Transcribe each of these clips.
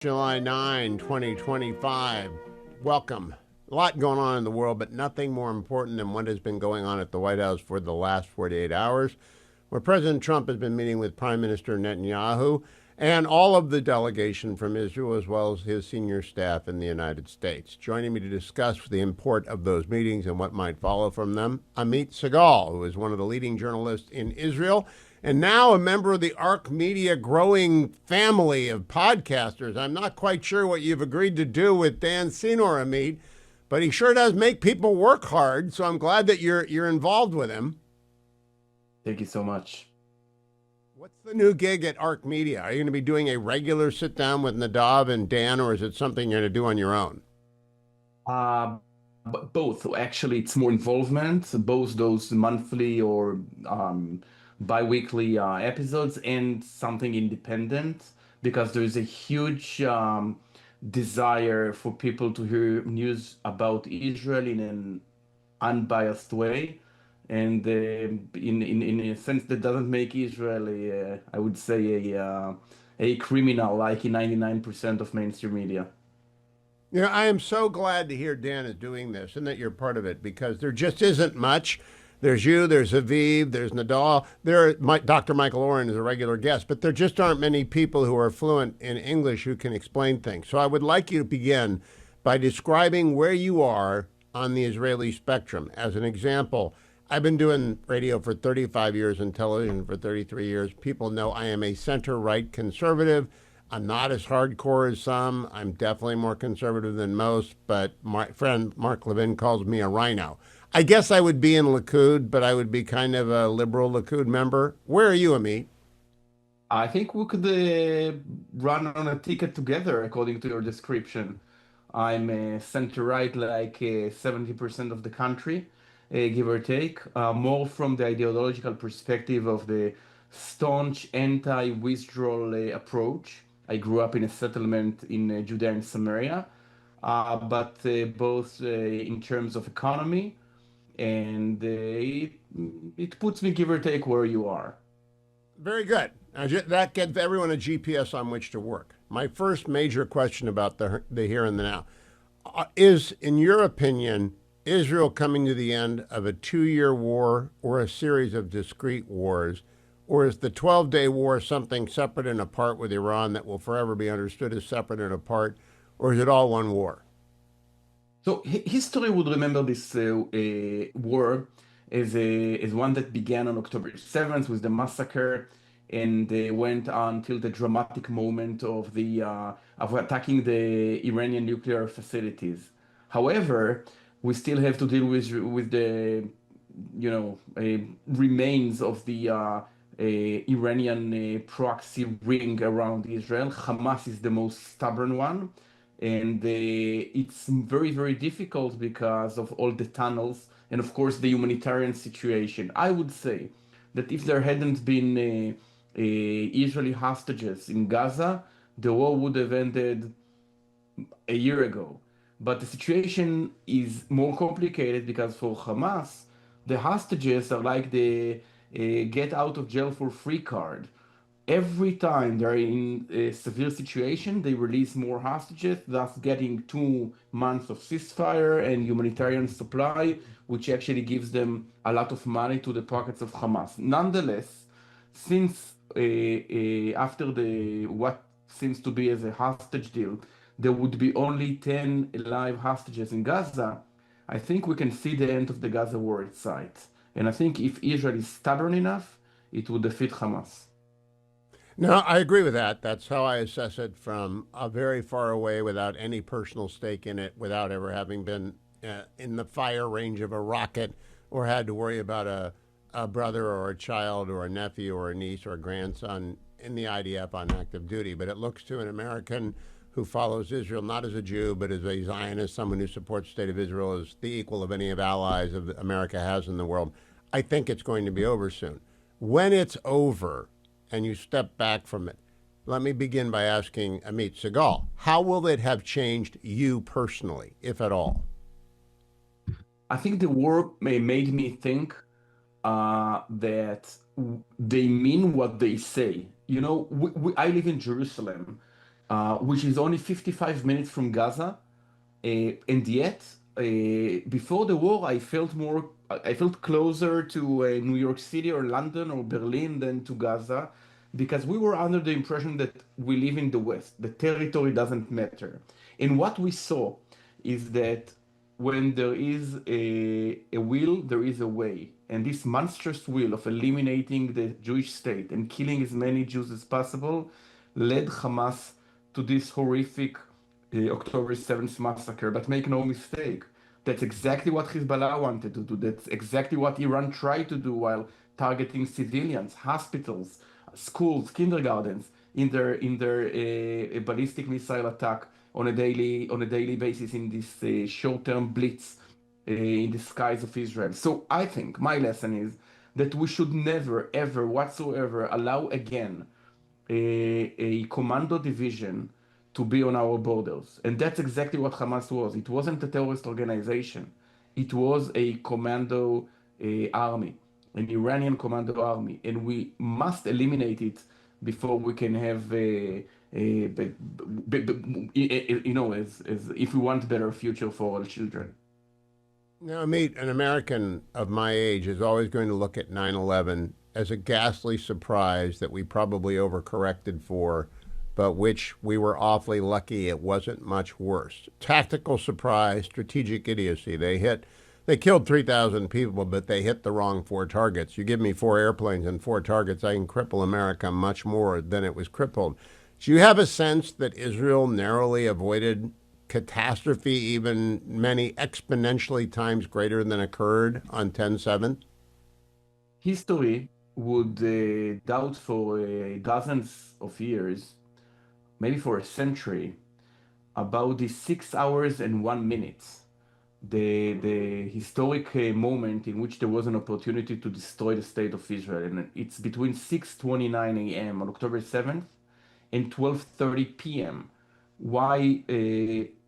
July 9, 2025. Welcome. A lot going on in the world, but nothing more important than what has been going on at the White House for the last 48 hours, where President Trump has been meeting with Prime Minister Netanyahu and all of the delegation from Israel, as well as his senior staff in the United States. Joining me to discuss the import of those meetings and what might follow from them, Amit Segal, who is one of the leading journalists in Israel and now a member of the ARC Media growing family of podcasters. I'm not quite sure what you've agreed to do with Dan Senor, Amit, but he sure does make people work hard. So I'm glad that you're involved with him. Thank you so much. What's the new gig at ARC Media? Are you going to be doing a regular sit down with Nadav and Dan, or is it something you're going to do on your own? Both. Actually, it's more involvement, both those monthly or bi-weekly episodes and something independent, because there is a huge desire for people to hear news about Israel in an unbiased way, and in a sense that doesn't make Israel I would say a criminal like in 99% of mainstream media. You know, I am so glad to hear Dan is doing this and that you're part of it because there just isn't much. There's you, there's Aviv, there's Nadal, Dr. Michael Oren is a regular guest, but there just aren't many people who are fluent in English who can explain things. So I would like you to begin by describing where you are on the Israeli spectrum. As an example, I've been doing radio for 35 years and television for 33 years. People know I am a center-right conservative. I'm not as hardcore as some. I'm definitely more conservative than most, but my friend Mark Levin calls me a rhino. I guess I would be in Likud, but I would be kind of a liberal Likud member. Where are you, Amit? I think we could run on a ticket together, according to your description. I'm center right, like 70% of the country, give or take, more from the ideological perspective of the staunch anti-withdrawal approach. I grew up in a settlement in Judea and Samaria, but both in terms of economy and it puts me, give or take, where you are. Very good. That gives everyone a GPS on which to work. My first major question about the here and the now is, in your opinion, Israel coming to the end of a 2-year war or a series of discrete wars? Or is the 12-day war something separate and apart with Iran that will forever be understood as separate and apart? Or is it all one war? So history would remember this war as one that began on October 7th with the massacre and went on till the dramatic moment of attacking the Iranian nuclear facilities. However, we still have to deal with the remains of the Iranian proxy ring around Israel. Hamas is the most stubborn one, and it's very, very difficult because of all the tunnels and, of course, the humanitarian situation. I would say that if there hadn't been Israeli hostages in Gaza, the war would have ended a year ago. But the situation is more complicated because for Hamas, the hostages are like the get out of jail for free card. Every time they're in a severe situation, they release more hostages, thus getting 2 months of ceasefire and humanitarian supply, which actually gives them a lot of money to the pockets of Hamas. Nonetheless, since after the what seems to be as a hostage deal, there would be only 10 live hostages in Gaza, I think we can see the end of the Gaza war at sight. And I think if Israel is stubborn enough, it would defeat Hamas. No, I agree with that. That's how I assess it from very far away without any personal stake in it, without ever having been in the fire range of a rocket or had to worry about a brother or a child or a nephew or a niece or a grandson in the IDF on active duty. But it looks to an American who follows Israel not as a Jew, but as a Zionist, someone who supports the state of Israel as the equal of any of allies of America has in the world. I think it's going to be over soon. When it's over, and you step back from it, let me begin by asking Amit Segal, how will it have changed you personally, if at all? I think the war made me think that they mean what they say. I live in Jerusalem, which is only 55 minutes from Gaza. And yet, before the war, I felt closer to New York City or London or Berlin than to Gaza, because we were under the impression that we live in the West. The territory doesn't matter. And what we saw is that when there is a will, there is a way. And this monstrous will of eliminating the Jewish state and killing as many Jews as possible led Hamas to this horrific October 7th massacre. But make no mistake, that's exactly what Hezbollah wanted to do. That's exactly what Iran tried to do while targeting civilians, hospitals, schools, kindergartens in their ballistic missile attack on a daily basis in this short-term blitz in the skies of Israel. So I think my lesson is that we should never, ever, whatsoever allow again a commando division to be on our borders. And that's exactly what Hamas was. It wasn't a terrorist organization. It was a commando army, an Iranian commando army. And we must eliminate it before we can have as if we want a better future for our children. Now, Amit, an American of my age is always going to look at 9/11 as a ghastly surprise that we probably overcorrected for, but which we were awfully lucky it wasn't much worse. Tactical surprise, strategic idiocy. They killed 3,000 people, but they hit the wrong four targets. You give me four airplanes and four targets, I can cripple America much more than it was crippled. Do you have a sense that Israel narrowly avoided catastrophe, even many exponentially times greater than occurred on 10/7? History would doubt for dozens of years, maybe for a century, about the 6 hours and 1 minute, the historic moment in which there was an opportunity to destroy the state of Israel. And it's between 6:29 a.m. on October 7th and 12:30 p.m. Why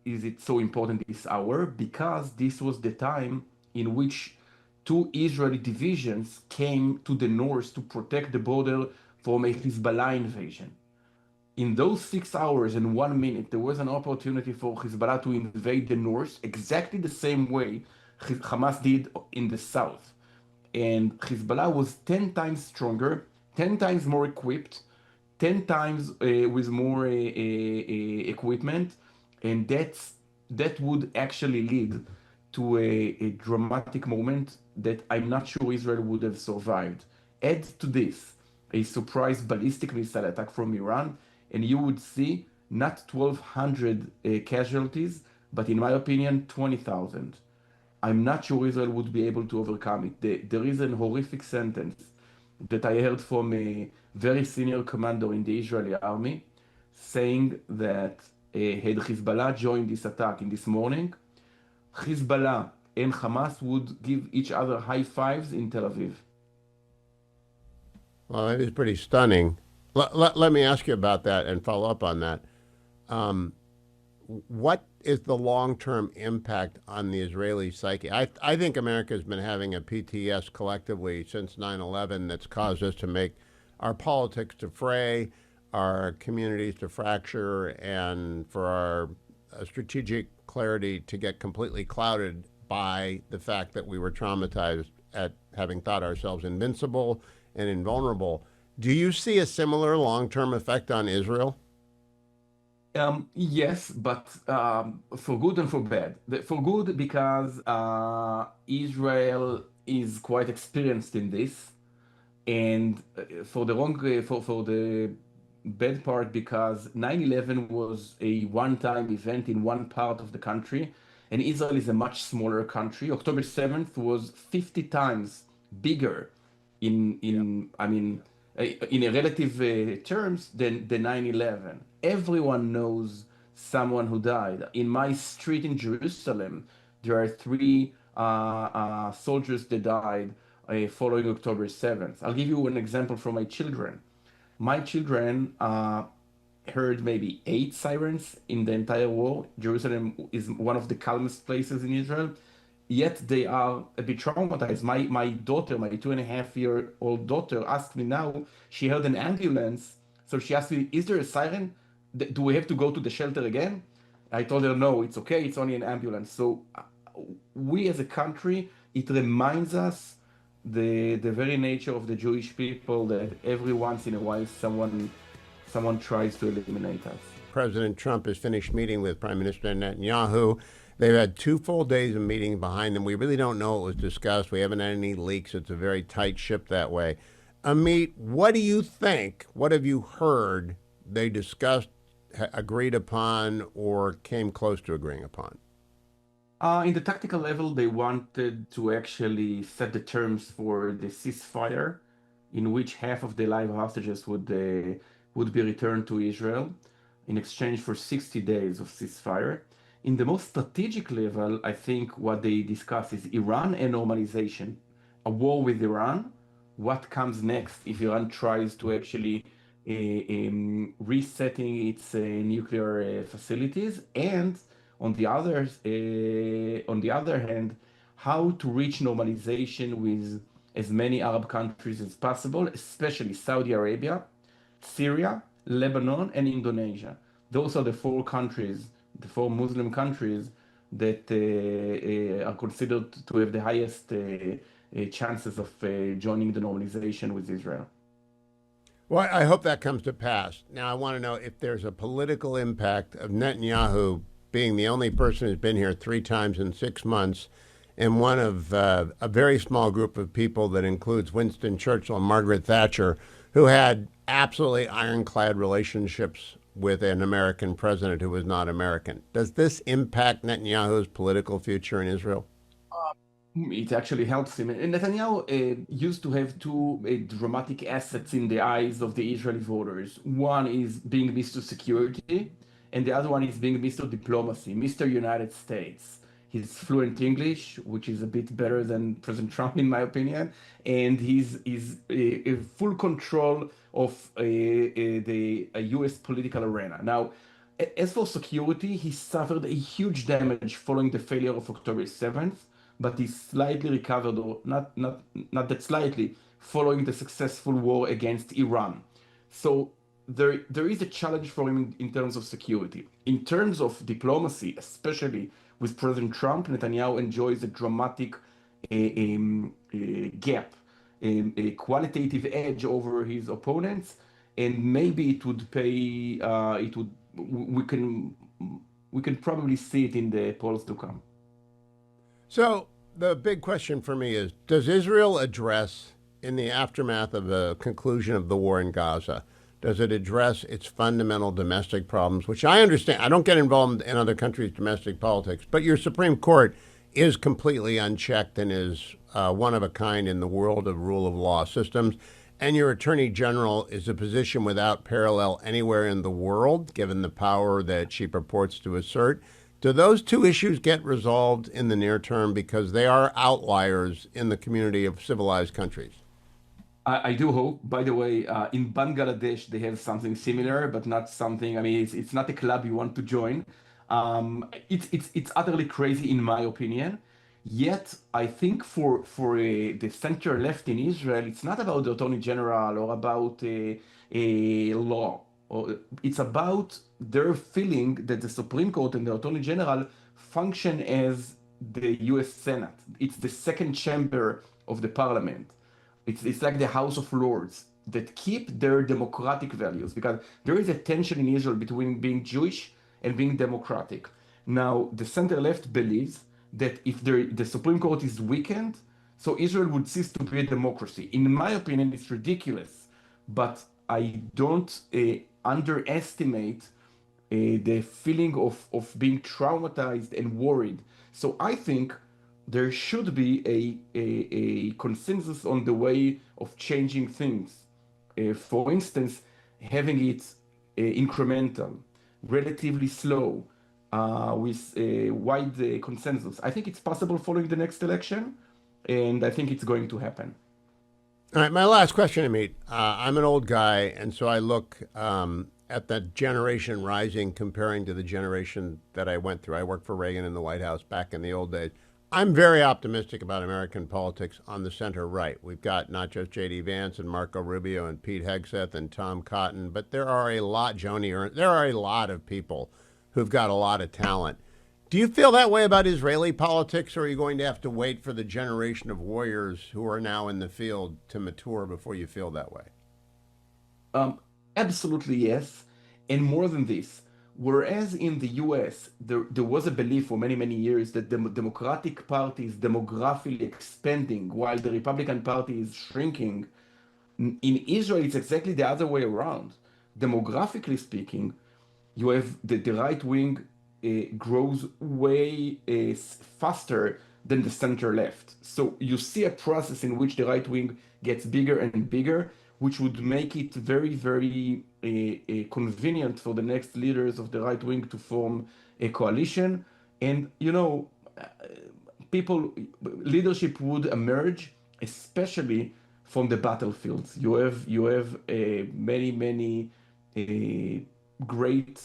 is it so important this hour? Because this was the time in which two Israeli divisions came to the north to protect the border from a Hezbollah invasion. In those 6 hours and 1 minute, there was an opportunity for Hezbollah to invade the north exactly the same way Hamas did in the south. And Hezbollah was 10 times stronger, 10 times more equipped, 10 times with more equipment, and that would actually lead to a dramatic moment that I'm not sure Israel would have survived. Add to this a surprise ballistic missile attack from Iran, and you would see not 1,200 casualties, but in my opinion, 20,000. I'm not sure Israel would be able to overcome it. There is an horrific sentence that I heard from a very senior commander in the Israeli army saying that had Hezbollah joined this attack in this morning, Hezbollah and Hamas would give each other high fives in Tel Aviv. Well, that is pretty stunning. Let me ask you about that and follow up on that. Um, what is the long-term impact on the Israeli psyche? I think America has been having a PTS collectively since 9/11 that's caused us to make our politics to fray, our communities to fracture, and for our strategic clarity to get completely clouded by the fact that we were traumatized at having thought ourselves invincible and invulnerable. Do you see a similar long-term effect on Israel? Yes, but for good and for bad. For good because Israel is quite experienced in this, and for the wrong for the bad part because 9/11 was a one-time event in one part of the country, and Israel is a much smaller country. October 7th was 50 times bigger in a relative terms than the 9/11. Everyone knows someone who died. In my street in Jerusalem, there are three soldiers that died following October 7th. I'll give you an example from my children. My children heard maybe 8 sirens in the entire war. Jerusalem is one of the calmest places in Israel, yet they are a bit traumatized. My daughter, my 2.5-year-old daughter, asked me now, she heard an ambulance. So she asked me, is there a siren? do we have to go to the shelter again? I told her, no, it's okay. It's only an ambulance. So we as a country, it reminds us the very nature of the Jewish people that every once in a while someone tries to eliminate us. President Trump has finished meeting with Prime Minister Netanyahu. They've had 2 full days of meetings behind them. We really don't know what was discussed. We haven't had any leaks. It's a very tight ship that way. Amit, what do you think? What have you heard they discussed, agreed upon, or came close to agreeing upon? In the tactical level, they wanted to actually set the terms for the ceasefire, in which half of the live hostages would be returned to Israel in exchange for 60 days of ceasefire. In the most strategic level, I think what they discuss is Iran and normalization, a war with Iran. What comes next if Iran tries to actually resetting its nuclear facilities, and on the other hand, how to reach normalization with as many Arab countries as possible, especially Saudi Arabia, Syria, Lebanon, and Indonesia. Those are the 4 countries, the 4 Muslim countries that are considered to have the highest chances of joining the normalization with Israel. Well, I hope that comes to pass. Now, I want to know if there's a political impact of Netanyahu being the only person who's been here 3 times in 6 months, and one of a very small group of people that includes Winston Churchill and Margaret Thatcher, who had absolutely ironclad relationships with an American president who was not American. Does this impact Netanyahu's political future in Israel? It actually helps him. And Netanyahu used to have 2 dramatic assets in the eyes of the Israeli voters. One is being Mr. Security, and the other one is being Mr. Diplomacy, Mr. United States. He's fluent English, which is a bit better than President Trump, in my opinion, and he's full control of the U.S. political arena. Now, as for security, he suffered a huge damage following the failure of October 7th, but he slightly recovered, or not that slightly, following the successful war against Iran. So there is a challenge for him in terms of security. In terms of diplomacy, especially with President Trump, Netanyahu enjoys a dramatic gap, a qualitative edge over his opponents, and maybe it would pay. It would we can probably see it in the polls to come. So the big question for me is, does Israel address, in the aftermath of the conclusion of the war in Gaza, does it address its fundamental domestic problems, which I understand? I don't get involved in other countries' domestic politics, but your Supreme Court is completely unchecked and is one of a kind in the world of rule of law systems. And your Attorney General is a position without parallel anywhere in the world, given the power that she purports to assert. Do those 2 issues get resolved in the near term, because they are outliers in the community of civilized countries? I do hope. By the way, in Bangladesh, they have something similar, but not something. I mean, it's not a club you want to join. It's utterly crazy, in my opinion. Yet, I think for the center left in Israel, it's not about the Attorney General or about a law. Or it's about their feeling that the Supreme Court and the Attorney General function as the U.S. Senate. It's the second chamber of the parliament. It's like the House of Lords that keep their democratic values, because there is a tension in Israel between being Jewish and being democratic. Now, the center left believes that if the Supreme Court is weakened, so Israel would cease to be a democracy. In my opinion, it's ridiculous, but I don't underestimate the feeling of being traumatized and worried. So I think there should be a consensus on the way of changing things. For instance, having it incremental, relatively slow, with a wide consensus. I think it's possible following the next election, and I think it's going to happen. All right, my last question, Amit. I'm an old guy, and so I look at that generation rising comparing to the generation that I went through. I worked for Reagan in the White House back in the old days. I'm very optimistic about American politics on the center right. We've got not just J.D. Vance and Marco Rubio and Pete Hegseth and Tom Cotton, but there are a lot, Joni Ernst, there are a lot of people who've got a lot of talent. Do you feel that way about Israeli politics, or are you going to have to wait for the generation of warriors who are now in the field to mature before you feel that way? Um, Absolutely yes. And more than this, whereas in the US, there was a belief for many, many years that the Democratic Party is demographically expanding while the Republican Party is shrinking. In Israel, it's exactly the other way around. Demographically speaking, you have the right wing grows way faster than the center left. So you see a process in which the right wing gets bigger and bigger, which would make it very, very convenient for the next leaders of the right wing to form a coalition. And, people, leadership would emerge, especially from the battlefields. You have many, many great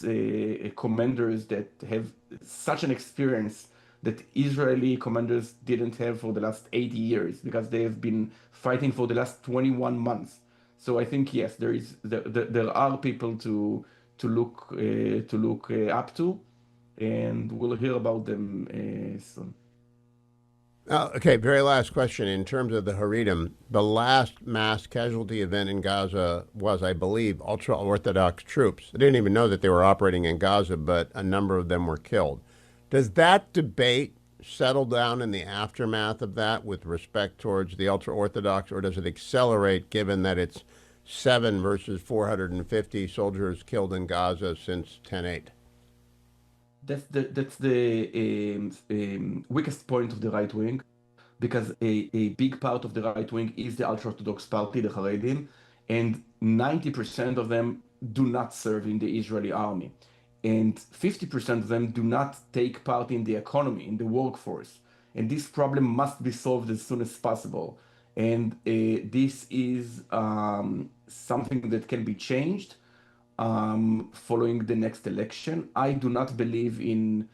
commanders that have such an experience that Israeli commanders didn't have for the last 80 years because they have been fighting for the last 21 months. So I think yes, there are people to look up to, and we'll hear about them soon. Okay, very last question. In terms of the Haredim, the last mass casualty event in Gaza was, I believe, ultra Orthodox troops. I didn't even know that they were operating in Gaza, but a number of them were killed. Does that debate settle down in the aftermath of that with respect towards the ultra Orthodox, or does it accelerate given that it's 7 versus 450 soldiers killed in Gaza since 10/8? That's the weakest point of the right wing, because a big part of the right wing is the ultra-Orthodox party, the Haredim, and 90% of them do not serve in the Israeli army, and 50% of them do not take part in the economy, in the workforce, and this problem must be solved as soon as possible. And this is something that can be changed following the next election. I do not believe in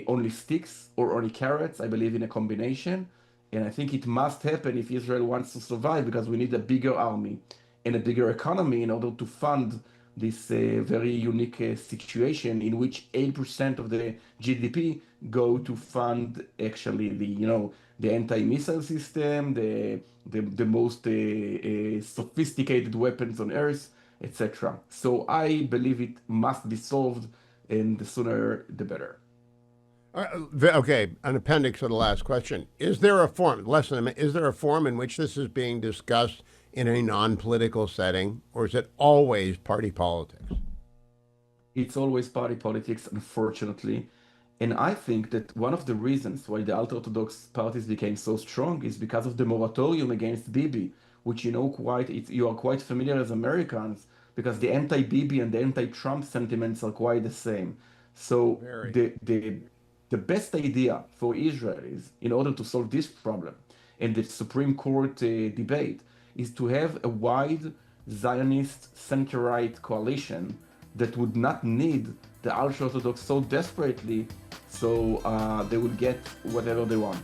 only sticks or only carrots. I believe in a combination. And I think it must happen if Israel wants to survive, because we need a bigger army and a bigger economy in order to fund this very unique situation in which 8% of the GDP go to fund actually the anti-missile system, the most sophisticated weapons on earth, etc. So I believe it must be solved, and the sooner the better. Okay, an appendix of the last question. Is there a form, less than a minute, is there a form in which this is being discussed in a non-political setting, or is it always party politics? It's always party politics, unfortunately. And I think that one of the reasons why the ultra-Orthodox parties became so strong is because of the moratorium against Bibi, which you are quite familiar as Americans, because the anti-Bibi and the anti-Trump sentiments are quite the same. So Very. the best idea for Israel is, in order to solve this problem and the Supreme Court debate, is to have a wide Zionist center-right coalition that would not need the ultra-Orthodox so desperately, so they would get whatever they want.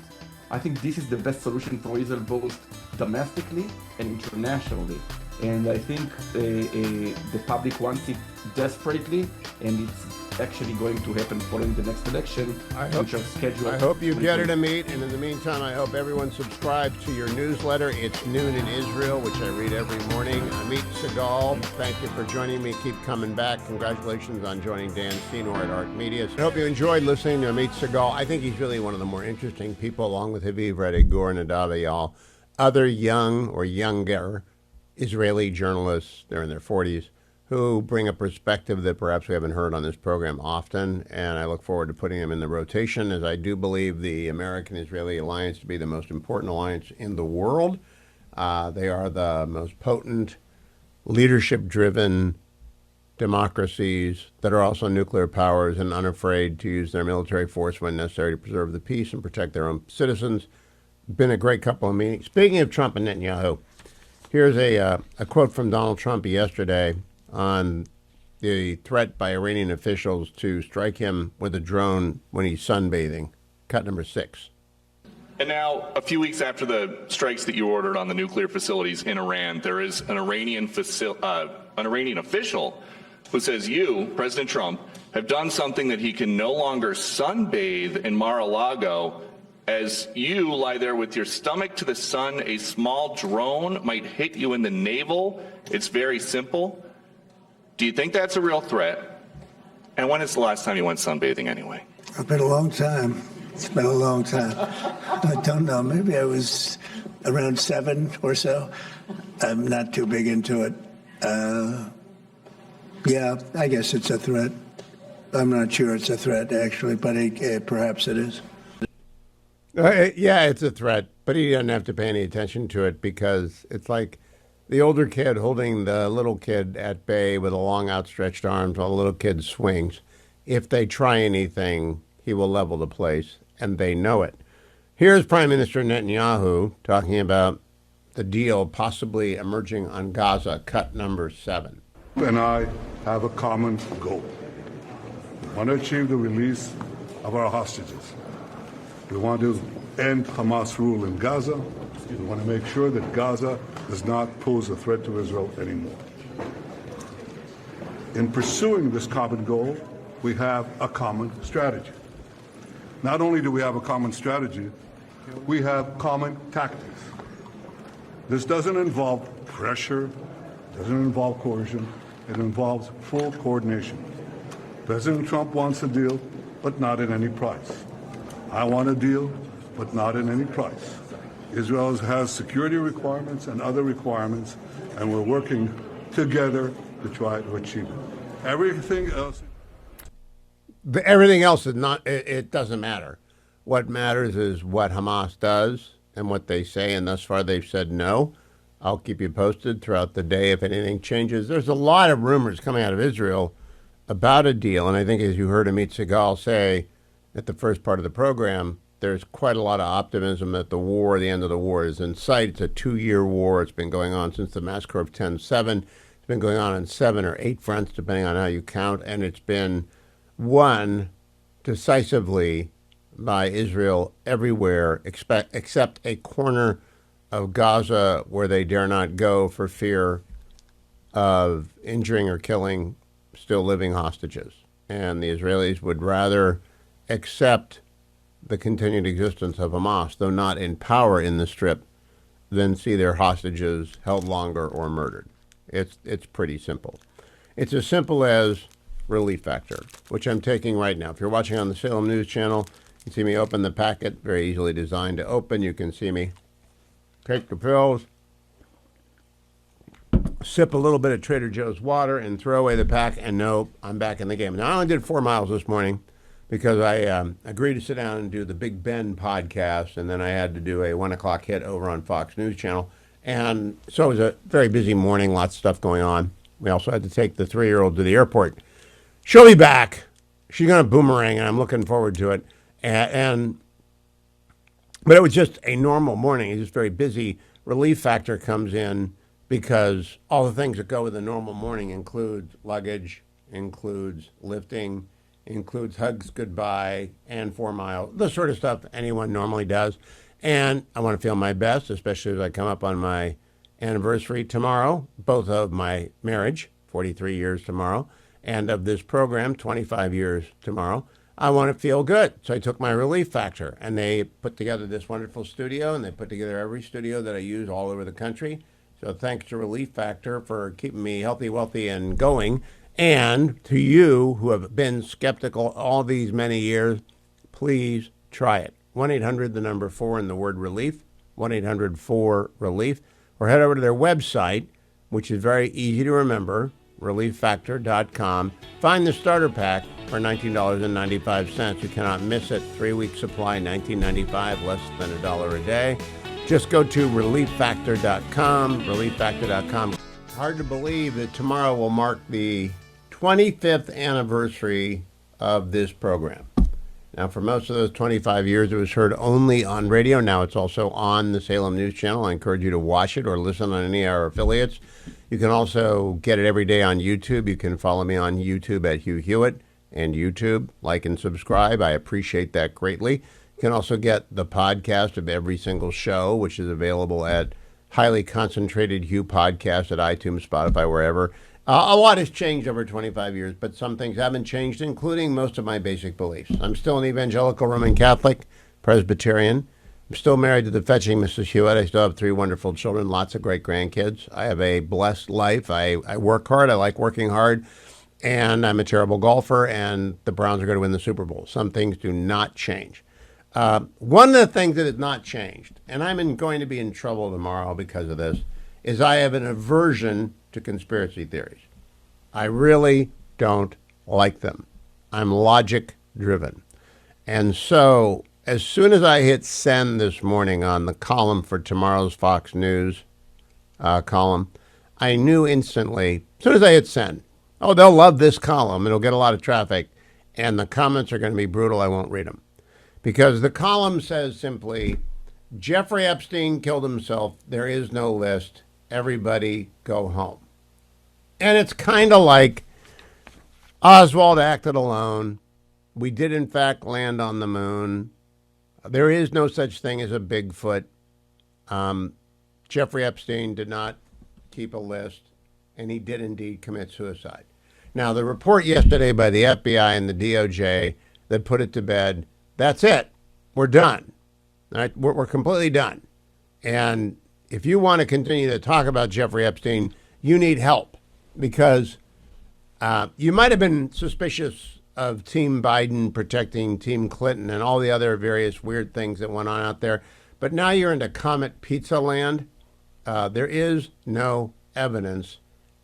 I think this is the best solution for Israel, both domestically and internationally. And I think the public wants it desperately, and it's actually going to happen following the next election, which are scheduled. I hope you get it, Amit. And in the meantime, I hope everyone subscribes to your newsletter. It's Noon in Israel, which I read every morning. Amit Segal, thank you for joining me. Keep coming back. Congratulations on joining Dan Senor at Art Media. I hope you enjoyed listening to Amit Segal. I think he's really one of the more interesting people, along with Haviv Reddig, Gur, Nadav Eyal, other young or younger Israeli journalists, they're in their 40s, who bring a perspective that perhaps we haven't heard on this program often, and I look forward to putting them in the rotation, as I do believe the American-Israeli alliance to be the most important alliance in the world. They are the most potent, leadership-driven democracies that are also nuclear powers and unafraid to use their military force when necessary to preserve the peace and protect their own citizens. Been a great couple of meetings. Speaking of Trump and Netanyahu, here's a quote from Donald Trump yesterday on the threat by Iranian officials to strike him with a drone when he's sunbathing. Cut number 6. And now, a few weeks after the strikes that you ordered on the nuclear facilities in Iran, there is an Iranian official who says you, President Trump, have done something that he can no longer sunbathe in Mar-a-Lago. As you lie there with your stomach to the sun, a small drone might hit you in the navel. It's very simple. Do you think that's a real threat? And when is the last time you went sunbathing anyway? It's been a long time. It's been a long time. I don't know. Maybe I was around 7 or so. I'm not too big into it. Yeah, I guess it's a threat. I'm not sure it's a threat, actually, but perhaps it is. Yeah, it's a threat, but he doesn't have to pay any attention to it because it's like the older kid holding the little kid at bay with a long outstretched arms while the little kid swings. If they try anything, he will level the place, and they know it. Here's Prime Minister Netanyahu talking about the deal possibly emerging on Gaza, cut number 7. And I have a common goal. We want to achieve the release of our hostages. We want to end Hamas rule in Gaza. We want to make sure that Gaza does not pose a threat to Israel anymore. In pursuing this common goal, we have a common strategy. Not only do we have a common strategy, we have common tactics. This doesn't involve pressure, doesn't involve coercion, it involves full coordination. President Trump wants a deal, but not at any price. I want a deal, but not at any price. Israel has security requirements and other requirements, and we're working together to try to achieve it. Everything else Is not, it doesn't matter. What matters is what Hamas does and what they say, and thus far they've said no. I'll keep you posted throughout the day if anything changes. There's a lot of rumors coming out of Israel about a deal, and I think as you heard Amit Segal say at the first part of the program, there's quite a lot of optimism that the end of the war is in sight. It's a 2-year war. It's been going on since the massacre of 10/7. It's been going on 7 or 8 fronts, depending on how you count, and it's been won decisively by Israel everywhere except a corner of Gaza where they dare not go for fear of injuring or killing still living hostages. And the Israelis would rather accept the continued existence of Hamas, though not in power in the Strip, than see their hostages held longer or murdered. It's pretty simple. It's as simple as Relief Factor, which I'm taking right now. If you're watching on the Salem News Channel, you can see me open the packet, very easily designed to open. You can see me take the pills, sip a little bit of Trader Joe's water, and throw away the pack, and no, I'm back in the game. Now, I only did 4 miles this morning because I agreed to sit down and do the Big Ben podcast, and then I had to do a 1 o'clock hit over on Fox News Channel. And so it was a very busy morning, lots of stuff going on. We also had to take the 3-year-old to the airport. She'll be back. She's going to boomerang, and I'm looking forward to it. But it was just a normal morning. It's just very busy. Relief Factor comes in because all the things that go with a normal morning includes luggage, includes lifting, includes hugs goodbye, and 4 miles, the sort of stuff anyone normally does. And I want to feel my best, especially as I come up on my anniversary tomorrow, both of my marriage, 43 years tomorrow, and of this program, 25 years tomorrow. I want to feel good. So I took my Relief Factor, and they put together this wonderful studio, and they put together every studio that I use all over the country. So thanks to Relief Factor for keeping me healthy, wealthy, and going. And to you who have been skeptical all these many years, please try it. 1-800, the number 4, and the word relief, 1-800-4-RELIEF, or head over to their website, which is very easy to remember, relieffactor.com. Find the starter pack for $19.95. You cannot miss it. 3-week supply, $19.95, less than $1 a day. Just go to relieffactor.com, relieffactor.com. Hard to believe that tomorrow will mark the 25th anniversary of this program. Now, for most of those 25 years, it was heard only on radio. Now it's also on the Salem News Channel. I encourage you to watch it or listen on any of our affiliates. You can also get it every day on YouTube. You can follow me on YouTube at Hugh Hewitt and YouTube. Like and subscribe. I appreciate that greatly. You can also get the podcast of every single show, which is available at Highly Concentrated Hugh Podcast at iTunes, Spotify, wherever. A lot has changed over 25 years, but some things haven't changed, including most of my basic beliefs. I'm still an evangelical Roman Catholic, Presbyterian. I'm still married to the fetching Mrs. Hewitt. I still have 3 wonderful children, lots of great grandkids. I have a blessed life. I work hard. I like working hard. And I'm a terrible golfer, and the Browns are going to win the Super Bowl. Some things do not change. One of the things that has not changed, and I'm going to be in trouble tomorrow because of this, is I have an aversion to conspiracy theories. I really don't like them. I'm logic driven. And so as soon as I hit send this morning on the column for tomorrow's Fox News column, I knew instantly, as soon as I hit send, oh, they'll love this column. It'll get a lot of traffic. And the comments are going to be brutal. I won't read them. Because the column says simply, Jeffrey Epstein killed himself. There is no list. Everybody go home. And it's kind of like Oswald acted alone. We did, in fact, land on the moon. There is no such thing as a Bigfoot. Jeffrey Epstein did not keep a list, and he did indeed commit suicide. Now, the report yesterday by the FBI and the DOJ that put it to bed, that's it. We're done. All right? We're completely done. And if you want to continue to talk about Jeffrey Epstein, you need help, because you might have been suspicious of Team Biden protecting Team Clinton and all the other various weird things that went on out there. But now you're into Comet Pizza land. There is no evidence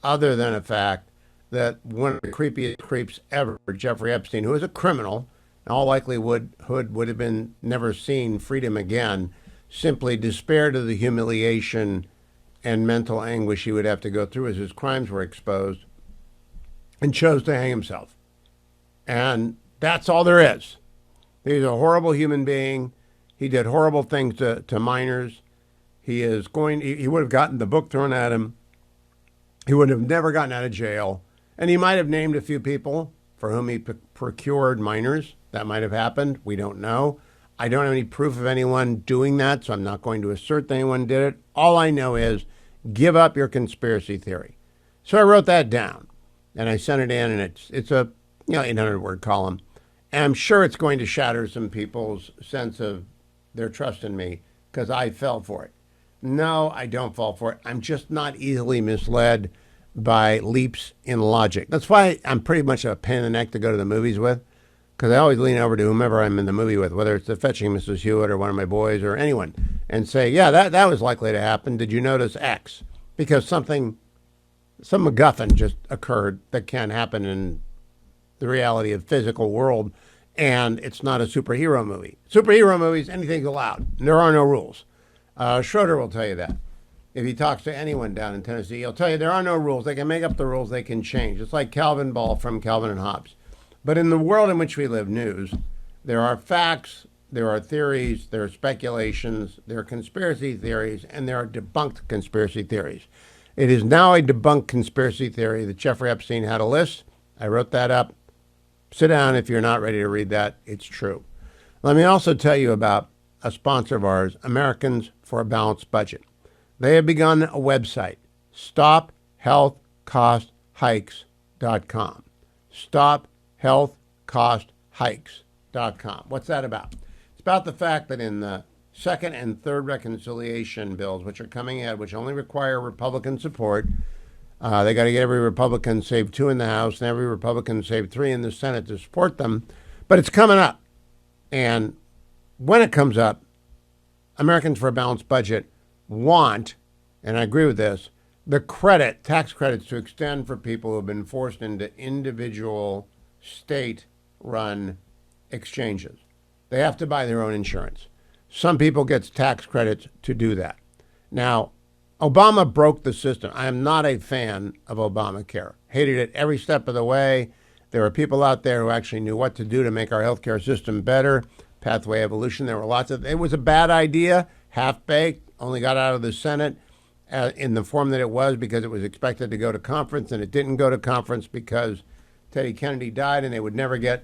other than a fact that one of the creepiest creeps ever, Jeffrey Epstein, who is a criminal, in all likelihood would have been never seen freedom again, simply despaired of the humiliation and mental anguish he would have to go through as his crimes were exposed, and chose to hang himself. And that's all there is. He's a horrible human being. He did horrible things to minors. He would have gotten the book thrown at him. He would have never gotten out of jail. And he might have named a few people for whom he procured minors. That might have happened. We don't know. I don't have any proof of anyone doing that, so I'm not going to assert that anyone did it. All I know is give up your conspiracy theory. So I wrote that down, and I sent it in, and it's a 800-word column. And I'm sure it's going to shatter some people's sense of their trust in me because I fell for it. No, I don't fall for it. I'm just not easily misled by leaps in logic. That's why I'm pretty much a pain in the neck to go to the movies with, because I always lean over to whomever I'm in the movie with, whether it's the fetching Mrs. Hewitt or one of my boys or anyone, and say, yeah, that was likely to happen. Did you notice X? Because some MacGuffin just occurred that can happen in the reality of physical world, and it's not a superhero movie. Superhero movies, anything's allowed. There are no rules. Schroeder will tell you that. If he talks to anyone down in Tennessee, he'll tell you there are no rules. They can make up the rules. They can change. It's like Calvin Ball from Calvin and Hobbes. But in the world in which we live, news, there are facts, there are theories, there are speculations, there are conspiracy theories, and there are debunked conspiracy theories. It is now a debunked conspiracy theory that Jeffrey Epstein had a list. I wrote that up. Sit down if you're not ready to read that. It's true. Let me also tell you about a sponsor of ours, Americans for a Balanced Budget. They have begun a website, StopHealthCostHikes.com. StopHealthCostHikes.com. What's that about? It's about the fact that in the second and third reconciliation bills, which are coming ahead, which only require Republican support, they got to get every Republican save 2 in the House and every Republican save 3 in the Senate to support them. But it's coming up. And when it comes up, Americans for a Balanced Budget want, and I agree with this, the tax credits to extend for people who have been forced into individual state-run exchanges. They have to buy their own insurance. Some people get tax credits to do that. Now, Obama broke the system. I am not a fan of Obamacare. Hated it every step of the way. There are people out there who actually knew what to do to make our healthcare system better. Pathway evolution. There were lots of. It was a bad idea, half-baked. Only got out of the Senate in the form that it was because it was expected to go to conference, and it didn't go to conference because Teddy Kennedy died, and they would never get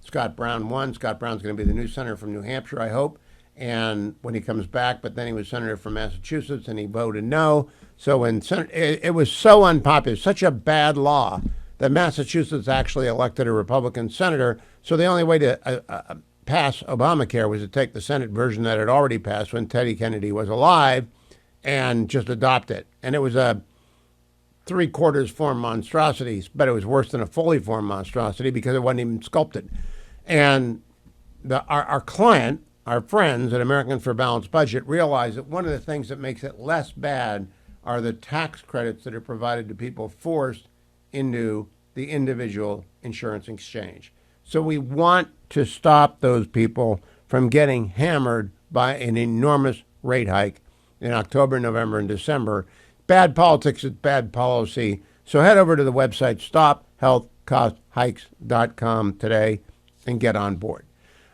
Scott Brown won. Scott Brown's going to be the new senator from New Hampshire, I hope, and when he comes back. But then he was senator from Massachusetts, and he voted no. So when it was so unpopular, such a bad law, that Massachusetts actually elected a Republican senator. So the only way to pass Obamacare was to take the Senate version that had already passed when Teddy Kennedy was alive and just adopt it. And it was a 3/4 form monstrosity, but it was worse than a fully formed monstrosity because it wasn't even sculpted. And our client, our friends at Americans for a Balanced Budget, realize that one of the things that makes it less bad are the tax credits that are provided to people forced into the individual insurance exchange. So we want to stop those people from getting hammered by an enormous rate hike in October, November, and December. Bad politics is bad policy. So head over to the website stophealthcosthikes.com today and get on board.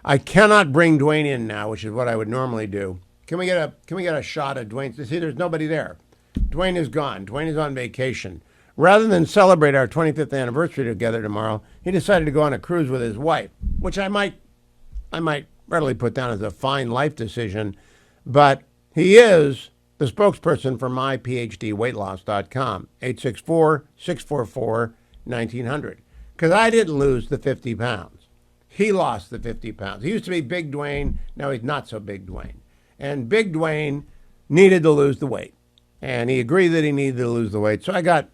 I cannot bring Dwayne in now, which is what I would normally do. Can we get a shot of Dwayne? See, there's nobody there. Dwayne is gone. Dwayne is on vacation. Rather than celebrate our 25th anniversary together tomorrow, he decided to go on a cruise with his wife, which I might readily put down as a fine life decision. But he is the spokesperson for myphdweightloss.com, 864-644-1900. Because I didn't lose the 50 pounds. He lost the 50 pounds. He used to be Big Dwayne. Now he's not so Big Dwayne. And Big Dwayne needed to lose the weight. And he agreed that he needed to lose the weight. So I got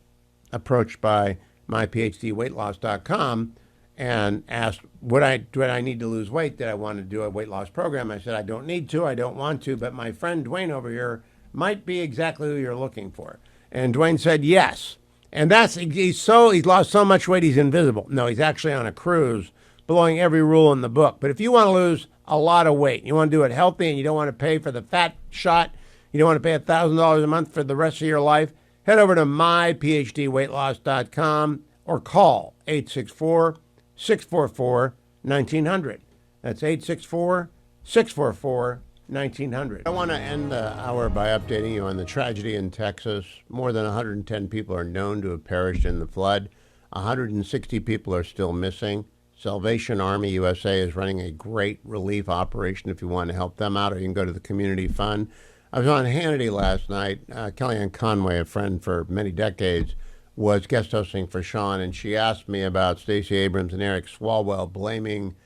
approached by myphdweightloss.com and asked, would I need to lose weight? Did I want to do a weight loss program? I said, I don't need to. I don't want to. But my friend Dwayne over here might be exactly who you're looking for. And Dwayne said yes. And he's lost so much weight he's invisible. No, he's actually on a cruise, blowing every rule in the book. But if you want to lose a lot of weight, you want to do it healthy, and you don't want to pay for the fat shot, you don't want to pay $1,000 a month for the rest of your life, head over to myphdweightloss.com or call 864-644-1900. That's 864-644-1900. I want to end the hour by updating you on the tragedy in Texas. More than 110 people are known to have perished in the flood. 160 people are still missing. Salvation Army USA is running a great relief operation if you want to help them out, or you can go to the community fund. I was on Hannity last night. Kellyanne Conway, a friend for many decades, was guest hosting for Sean, and she asked me about Stacey Abrams and Eric Swalwell blaming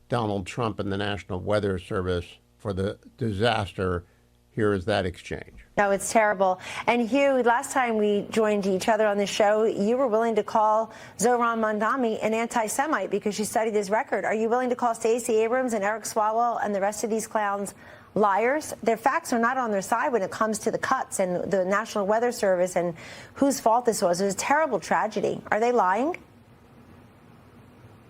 Donald Trump and the National Weather Service for the disaster. Here is that exchange. No, it's terrible. And Hugh, last time we joined each other on the show, you were willing to call Zohran Mamdani an anti-Semite because you studied his record. Are you willing to call Stacey Abrams and Eric Swalwell and the rest of these clowns liars? Their facts are not on their side when it comes to the cuts and the National Weather Service and whose fault this was. It was a terrible tragedy. Are they lying?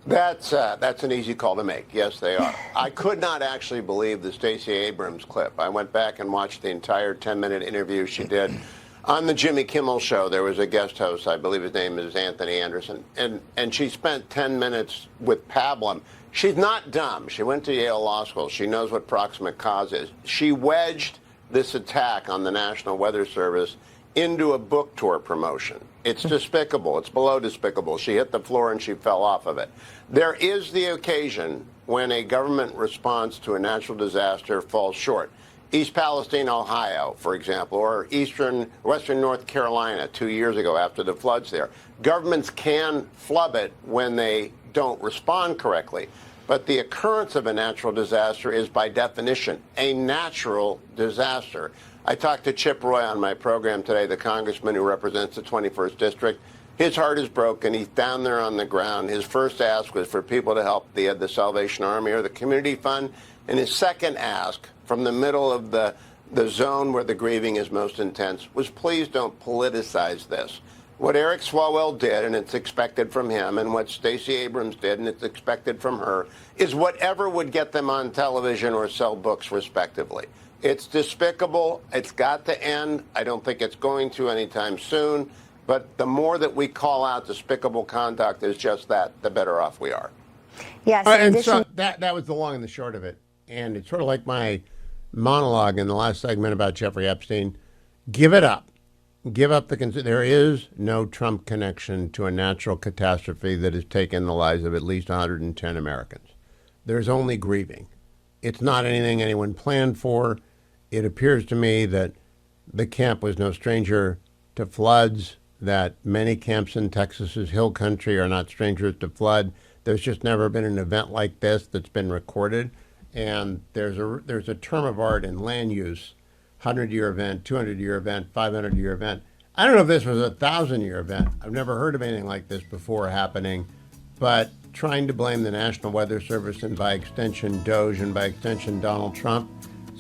That's an easy call to make. Yes, they are. I could not actually believe the Stacey Abrams clip. I went back and watched the entire 10-minute interview she did on the Jimmy Kimmel show. There was a guest host, I believe his name is Anthony Anderson, and she spent 10 minutes with Pablum. She's not dumb. She went to Yale Law School. She knows what proximate cause is. She wedged this attack on the National Weather Service into a book tour promotion. It's despicable. It's below despicable. She hit the floor and she fell off of it. There is the occasion when a government response to a natural disaster falls short. East Palestine, Ohio, for example, or western North Carolina 2 years ago after the floods there. Governments can flub it when they don't respond correctly. But the occurrence of a natural disaster is, by definition, a natural disaster. I talked to Chip Roy on my program today, the congressman who represents the 21st District. His heart is broken. He's down there on the ground. His first ask was for people to help the Salvation Army or the Community Fund. And his second ask, from the middle of the zone where the grieving is most intense, was please don't politicize this. What Eric Swalwell did, and it's expected from him, and what Stacey Abrams did, and it's expected from her, is whatever would get them on television or sell books, respectively. It's despicable. It's got to end. I don't think it's going to anytime soon. But the more that we call out despicable conduct is just that, the better off we are. Yes. And so that was the long and the short of it. And it's sort of like my monologue in the last segment about Jeffrey Epstein. Give it up. Give up there is no Trump connection to a natural catastrophe that has taken the lives of at least 110 Americans. there's only grieving. It's not anything anyone planned for. It appears to me that the camp was no stranger to floods, that many camps in Texas's hill country are not strangers to flood. There's just never been an event like this that's been recorded. And there's a term of art in land use, 100-year event, 200-year event, 500-year event. I don't know if this was a 1,000-year event. I've never heard of anything like this before happening, but trying to blame the National Weather Service and by extension DOGE and by extension Donald Trump,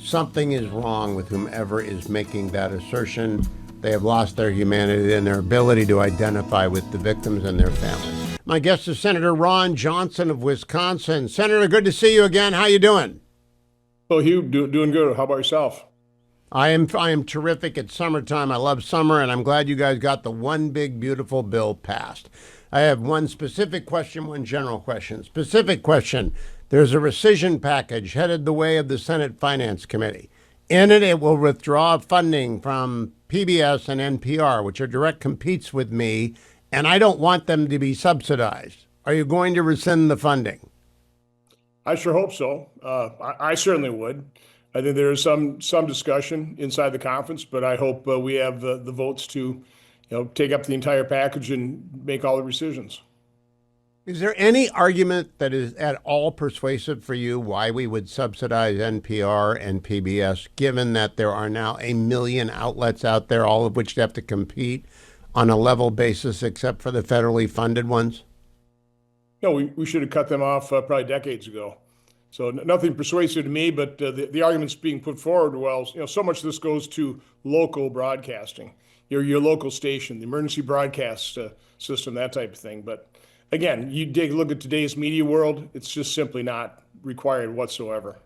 something is wrong with whomever is making that assertion. They have lost their humanity and their ability to identify with the victims and their families. My guest is Senator Ron Johnson of Wisconsin. Senator, good to see you again. How you doing? Well, Hugh, doing good. How about yourself? I am terrific. It's summertime. I love summer, and I'm glad you guys got the one big, beautiful bill passed. I have one specific question, one general question. Specific question. There's a rescission package headed the way of the Senate Finance Committee. In it, it will withdraw funding from PBS and NPR, which are direct competes with me, and I don't want them to be subsidized. Are you going to rescind the funding? I sure hope so. I certainly would. I think there is some discussion inside the conference, but I hope we have the votes to, take up the entire package and make all the rescissions. Is there any argument that is at all persuasive for you why we would subsidize NPR and PBS, given that there are now 1 million outlets out there, all of which have to compete on a level basis except for the federally funded ones? No, we should have cut them off probably decades ago. So nothing persuasive to me, but the arguments being put forward, well, so much of this goes to local broadcasting, your local station, the emergency broadcast system, that type of thing. But again, you take a look at today's media world, it's just simply not required whatsoever.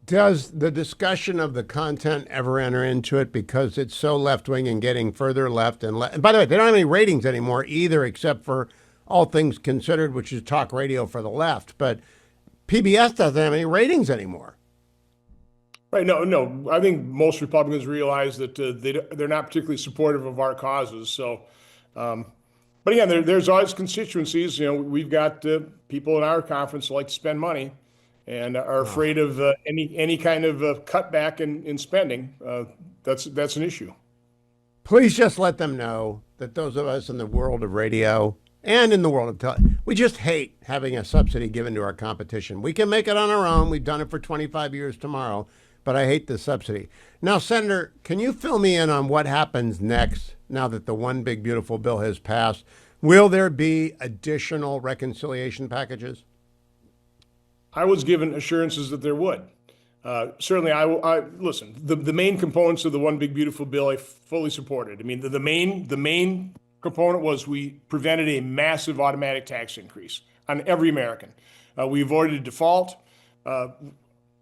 Does the discussion of the content ever enter into it because it's so left-wing and getting further left and left? And by the way, they don't have any ratings anymore either, except for All Things Considered, which is talk radio for the left. But PBS doesn't have any ratings anymore. Right. No. I think most Republicans realize that they're not particularly supportive of our causes. So, but again, there's always constituencies. We've got people in our conference who like to spend money and are afraid of any kind of cutback in spending. That's an issue. Please just let them know that those of us in the world of radio and in the world of television, we just hate having a subsidy given to our competition. We can make it on our own. We've done it for 25 years tomorrow, but I hate the subsidy. Now, Senator, can you fill me in on what happens next now that the one big beautiful bill has passed? Will there be additional reconciliation packages? I was given assurances that there would. Certainly, I listen. The main components of the one big beautiful bill I fully supported. I mean, the main component was we prevented a massive automatic tax increase on every American. We avoided a default.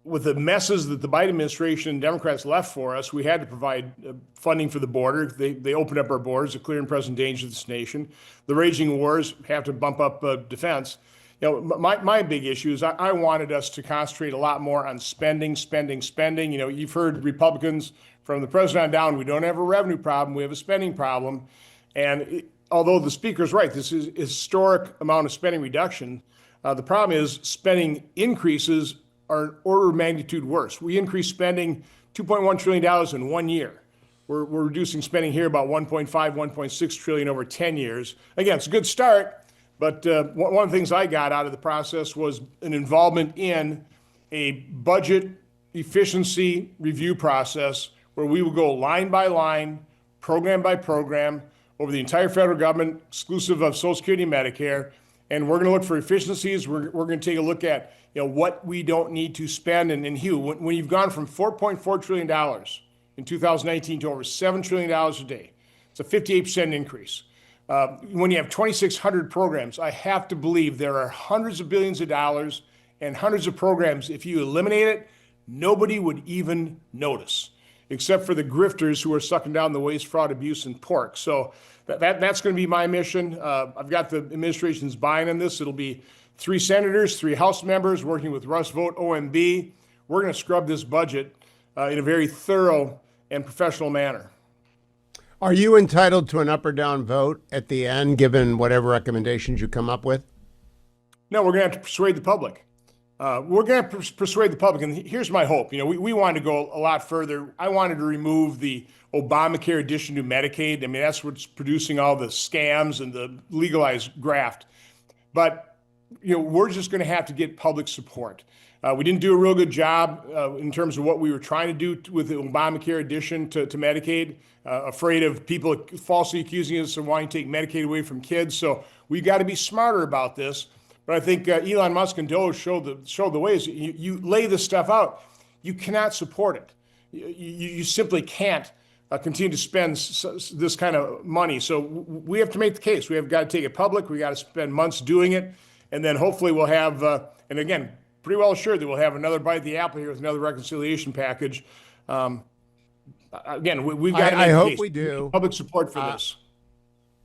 With the messes that the Biden administration and Democrats left for us, we had to provide funding for the border. They opened up our borders, a clear and present danger to this nation. The raging wars have to bump up defense. My big issue is I wanted us to concentrate a lot more on spending. You've heard Republicans from the president on down, we don't have a revenue problem, we have a spending problem. And although the speaker's right, this is a historic amount of spending reduction, the problem is spending increases are an order of magnitude worse. We increased spending $2.1 trillion in 1 year. We're reducing spending here about 1.6 trillion over 10 years. Again, it's a good start, but one of the things I got out of the process was an involvement in a budget efficiency review process where we will go line by line, program by program, over the entire federal government, exclusive of Social Security and Medicare. And we're going to look for efficiencies. We're going to take a look at what we don't need to spend. And Hugh, when you've gone from $4.4 trillion in 2019 to over $7 trillion a day, it's a 58% increase. When you have 2,600 programs, I have to believe there are hundreds of billions of dollars and hundreds of programs. If you eliminate it, nobody would even notice, except for the grifters who are sucking down the waste, fraud, abuse, and pork. So that's going to be my mission. I've got the administration's buy-in on this. It'll be 3 senators, 3 House members working with Russ Vogt, OMB. We're going to scrub this budget in a very thorough and professional manner. Are you entitled to an up or down vote at the end, given whatever recommendations you come up with? No, we're going to have to persuade the public. We're going to persuade the public, and here's my hope. We wanted to go a lot further. I wanted to remove the Obamacare addition to Medicaid. I mean, that's what's producing all the scams and the legalized graft. But we're just going to have to get public support. We didn't do a real good job in terms of what we were trying to do with the Obamacare addition to Medicaid, afraid of people falsely accusing us of wanting to take Medicaid away from kids. So we've got to be smarter about this. But I think Elon Musk and Doge showed the ways. You lay this stuff out, you cannot support it. You simply can't continue to spend this kind of money. So we have to make the case. We have got to take it public. We got to spend months doing it. And then hopefully we'll have, and again, pretty well assured that we'll have another bite of the apple here with another reconciliation package. Again, we've got to make I the hope case. we do. Public support for this.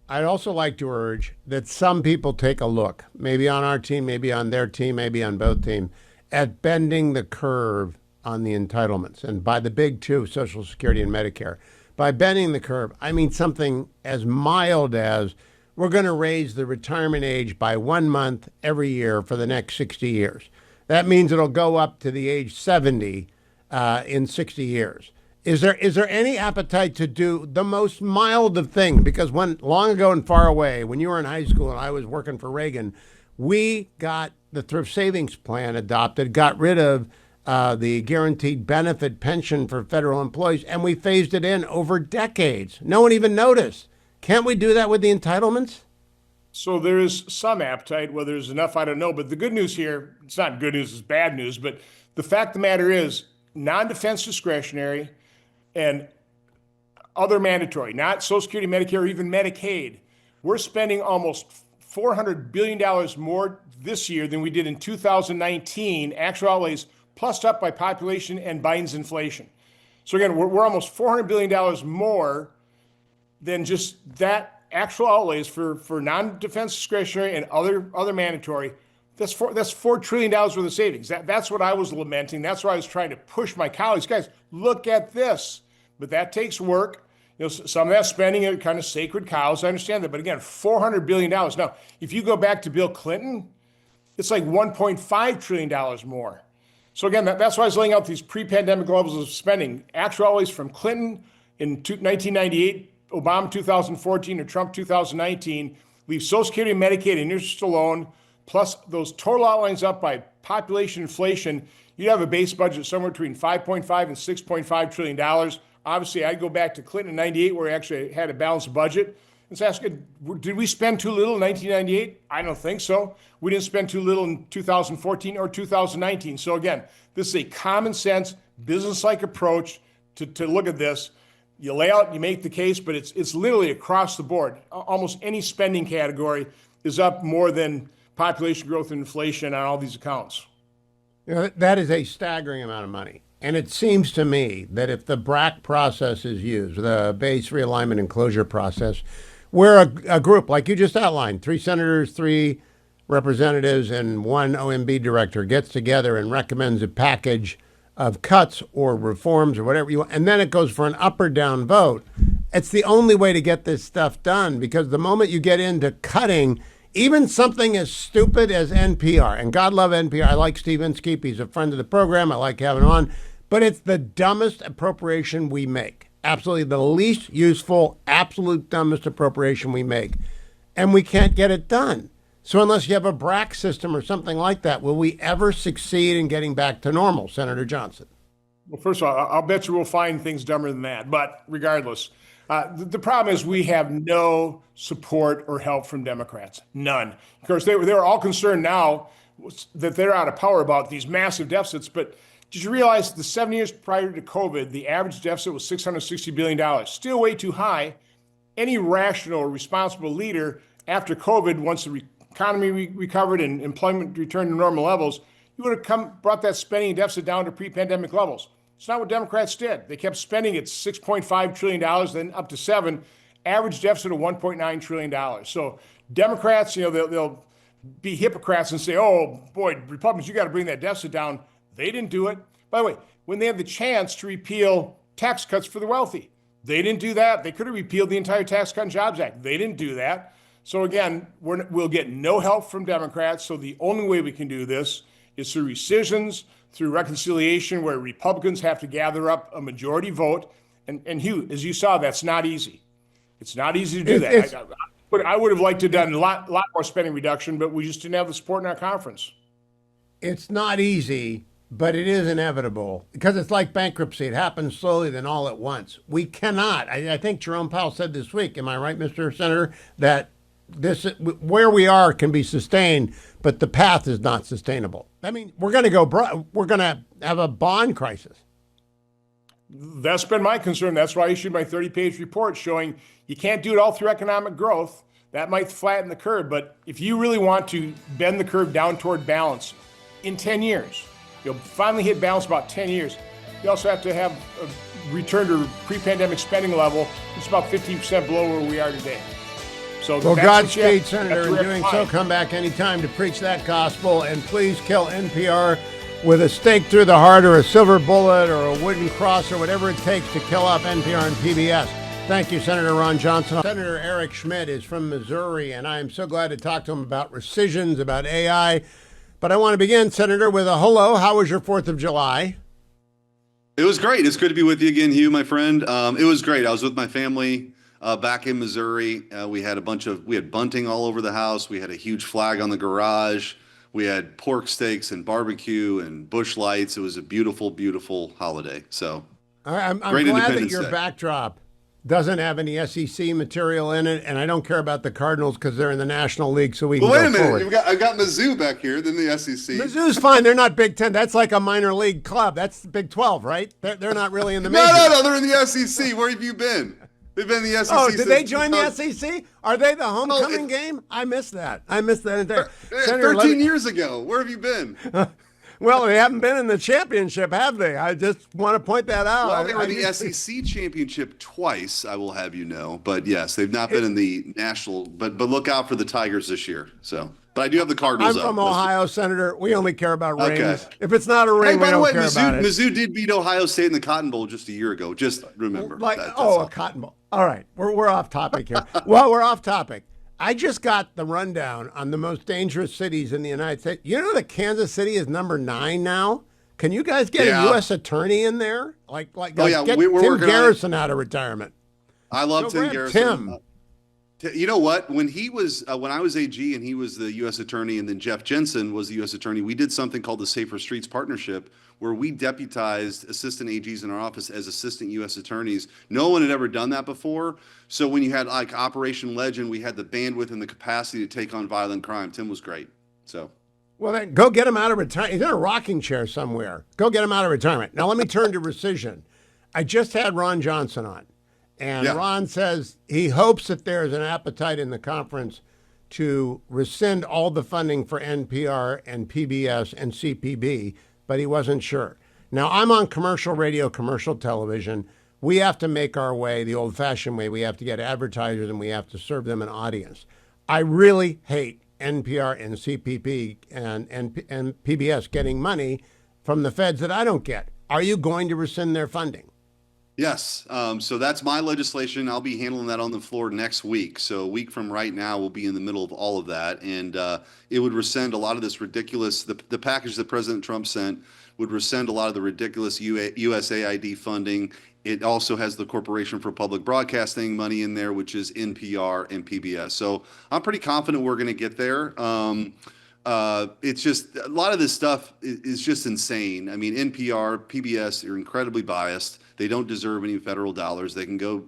I'd also like to urge that some people take a look, maybe on our team, maybe on their team, maybe on both teams, at bending the curve on the entitlements. And by the big two, Social Security and Medicare. By bending the curve, I mean something as mild as we're going to raise the retirement age by 1 month every year for the next 60 years. That means it'll go up to the age 70 in 60 years. Is there any appetite to do the most mild of things? Because long ago and far away, when you were in high school and I was working for Reagan, we got the thrift savings plan adopted, got rid of the guaranteed benefit pension for federal employees, and we phased it in over decades. No one even noticed. Can't we do that with the entitlements? So there is some appetite. Whether there's enough, I don't know. But the good news here, it's not good news, it's bad news. But the fact of the matter is, non-defense discretionary and other mandatory, not Social Security, Medicare, or even Medicaid, we're spending almost $400 billion more this year than we did in 2019, actual outlays, plus up by population and Biden's inflation. So again, we're almost $400 billion more than just that actual outlays for non-defense discretionary and other mandatory. That's $4 trillion worth of savings. That's what I was lamenting. That's why I was trying to push my colleagues. Guys, look at this. But that takes work. Some of that spending are kind of sacred cows. I understand that. But again, $400 billion. Now, if you go back to Bill Clinton, it's like $1.5 trillion more. So again, that's why I was laying out these pre-pandemic levels of spending. Actual outlays from Clinton in 1998, Obama 2014, or Trump 2019, leave Social Security and Medicaid and interest alone, plus those total outlines up by population inflation, you'd have a base budget somewhere between $5.5 and $6.5 trillion. Obviously, I'd go back to Clinton in 98, where we actually had a balanced budget. Let's ask, did we spend too little in 1998? I don't think so. We didn't spend too little in 2014 or 2019. So again, this is a common sense, business-like approach to look at this. You lay out, you make the case, but it's literally across the board. Almost any spending category is up more than population growth and inflation on all these accounts. That is a staggering amount of money. And it seems to me that if the BRAC process is used, the base realignment and closure process, where a group like you just outlined, 3 senators, 3 representatives, and 1 OMB director gets together and recommends a package of cuts or reforms or whatever you want, and then it goes for an up or down vote, it's the only way to get this stuff done, because the moment you get into cutting, even something as stupid as NPR, and God love NPR. I like Steve Inskeep. He's a friend of the program. I like having him on. But it's the dumbest appropriation we make. Absolutely the least useful, absolute dumbest appropriation we make. And we can't get it done. So unless you have a BRAC system or something like that, will we ever succeed in getting back to normal, Senator Johnson? Well, first of all, I'll bet you we'll find things dumber than that. But regardless, the problem is we have no support or help from Democrats. None. Of course, they're all concerned now that they're out of power about these massive deficits. But did you realize the 7 years prior to COVID, the average deficit was $660 billion? Still way too high. Any rational or responsible leader after COVID, once the economy recovered and employment returned to normal levels, you would have brought that spending and deficit down to pre-pandemic levels. It's not what Democrats did. They kept spending at $6.5 trillion, then up to $7, average deficit of $1.9 trillion. So Democrats, they'll be hypocrites and say, oh boy, Republicans, you got to bring that deficit down. They didn't do it. By the way, when they had the chance to repeal tax cuts for the wealthy, they didn't do that. They could have repealed the entire Tax Cut and Jobs Act. They didn't do that. So again, we'll get no help from Democrats. So the only way we can do this is through rescissions, through reconciliation, where Republicans have to gather up a majority vote. And Hugh, as you saw, that's not easy. It's not easy to do that. But I would have liked to have done a lot more spending reduction, but we just didn't have the support in our conference. It's not easy, but it is inevitable because it's like bankruptcy. It happens slowly, then all at once. We cannot. I think Jerome Powell said this week, am I right, Mr. Senator, that this where we are can be sustained, but the path is not sustainable. I mean, we're going to have a bond crisis. That's been my concern. That's why I issued my 30-page report showing you can't do it all through economic growth. That might flatten the curve, but if you really want to bend the curve down toward balance in 10 years, you'll finally hit balance about 10 years. You also have to have a return to pre-pandemic spending level. It's about 15% below where we are today. So well, Godspeed, Senator, in doing so. Come back anytime to preach that gospel, and please kill NPR with a stake through the heart or a silver bullet or a wooden cross or whatever it takes to kill off NPR and PBS. Thank you, Senator Ron Johnson. Senator Eric Schmidt is from Missouri, and I am so glad to talk to him about rescissions, about AI. But I want to begin, Senator, with a hello. How was your 4th of July? It was great. It's good to be with you again, Hugh, my friend. It was great. I was with my family back in Missouri. We had bunting all over the house. We had a huge flag on the garage. We had pork steaks and barbecue and bush lights. It was a beautiful, beautiful holiday. So I'm glad that your backdrop doesn't have any SEC material in it, and I don't care about the Cardinals because they're in the National League, so we can wait go a minute. forward. I've got Mizzou back here, then the SEC. Mizzou's fine. They're not Big Ten. That's like a minor league club. That's Big 12, right? They're not really in the major. No, they're in the SEC. Where have you been? They've been in the SEC. Oh, did they join the SEC? Are they the homecoming game? I missed that. Entire. 13 years ago. Where have you been? Well, they haven't been in the championship, have they? I just want to point that out. Well, they were in the SEC championship twice, I will have you know. But yes, they've not been in the national. But look out for the Tigers this year. So, but I do have the Cardinals. I'm from Ohio, Senator. We only care about rings. Okay. If it's not a ring, we don't care about it. Mizzou did beat Ohio State in the Cotton Bowl just a year ago. Just remember. A Cotton Bowl. All right, we're off topic here. Well, we're off topic. I just got the rundown on the most dangerous cities in the United States. You know that Kansas City is number 9 now? Can you guys get a U.S. attorney in there? Get Tim Garrison out of retirement. I love Tim Garrison. You know what? When he was when I was AG and he was the U.S. attorney, and then Jeff Jensen was the U.S. attorney, we did something called the Safer Streets Partnership, where we deputized assistant AGs in our office as assistant U.S. attorneys. No one had ever done that before. So when you had like Operation Legend, we had the bandwidth and the capacity to take on violent crime. Tim was great. So. Well, then go get him out of retirement. He's in a rocking chair somewhere. Go get him out of retirement. Now let me turn to rescission. I just had Ron Johnson on. And Ron says he hopes that there's an appetite in the conference to rescind all the funding for NPR and PBS and CPB, but he wasn't sure. Now, I'm on commercial radio, commercial television. We have to make our way the old-fashioned way. We have to get advertisers and we have to serve them an audience. I really hate NPR and CPB and PBS getting money from the feds that I don't get. Are you going to rescind their funding? Yes. So that's my legislation. I'll be handling that on the floor next week. So a week from right now, we'll be in the middle of all of that. And it would rescind a lot of this ridiculous, the package that President Trump sent would rescind a lot of the ridiculous USAID funding. It also has the Corporation for Public Broadcasting money in there, which is NPR and PBS. So I'm pretty confident we're going to get there. It's just a lot of this stuff is just insane. I mean, NPR, PBS are incredibly biased. They don't deserve any federal dollars. They can go,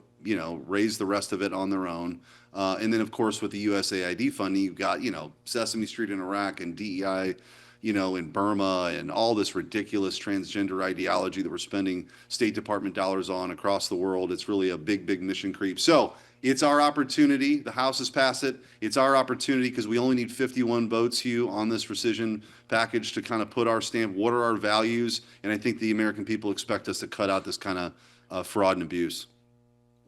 raise the rest of it on their own. And then, of course, with the USAID funding, you've got, Sesame Street in Iraq and DEI, in Burma and all this ridiculous transgender ideology that we're spending State Department dollars on across the world. It's really a big, big mission creep. So it's our opportunity. The House has passed it. It's our opportunity because we only need 51 votes, Hugh, on this rescission package to kind of put our stamp. What are our values? And I think the American people expect us to cut out this kind of fraud and abuse.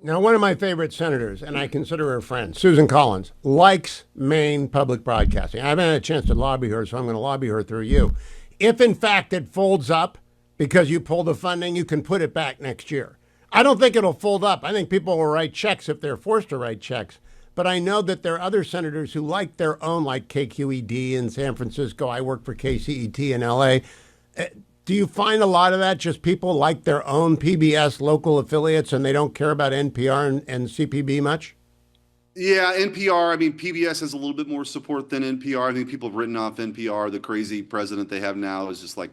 Now, one of my favorite senators, and I consider her a friend, Susan Collins, likes Maine public broadcasting. I haven't had a chance to lobby her, so I'm going to lobby her through you. If, in fact, it folds up because you pull the funding, you can put it back next year. I don't think it'll fold up. I think people will write checks if they're forced to write checks. but I know that there are other senators who like their own, like KQED in San Francisco. I work for KCET in LA. Do you find a lot of that, just people like their own PBS local affiliates and they don't care about NPR and CPB much? Yeah, NPR, I mean, PBS has a little bit more support than NPR. I think people have written off NPR. The crazy president they have now is just like,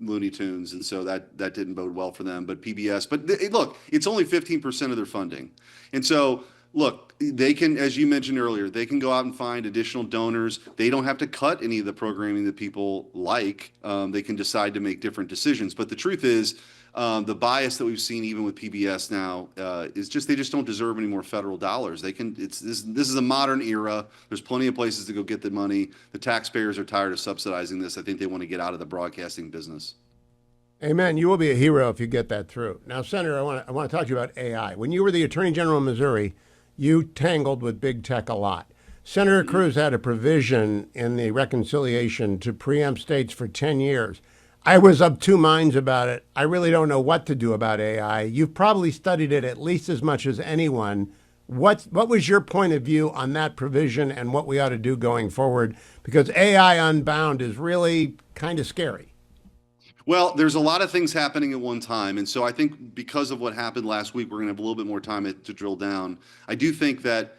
Looney Tunes. And so that didn't bode well for them. But PBS, look, it's only 15% of their funding. And so, look, they can, as you mentioned earlier, they can go out and find additional donors. They don't have to cut any of the programming that people like. They can decide to make different decisions. But the truth is, the bias that we've seen even with PBS now is just they just don't deserve any more federal dollars. This is a modern era. There's plenty of places to go get the money. The taxpayers are tired of subsidizing this. I think they want to get out of the broadcasting business. Amen. You will be a hero if you get that through. Now, Senator, I want to talk to you about AI. When you were the Attorney General of Missouri, you tangled with big tech a lot. Senator Cruz had a provision in the reconciliation to preempt states for 10 years. I was of two minds about it. I really don't know what to do about AI. You've probably studied it at least as much as anyone. What was your point of view on that provision and what we ought to do going forward? Because AI Unbound is really kind of scary. Well, there's a lot of things happening at one time. And so I think because of what happened last week, we're going to have a little bit more time to drill down. I do think that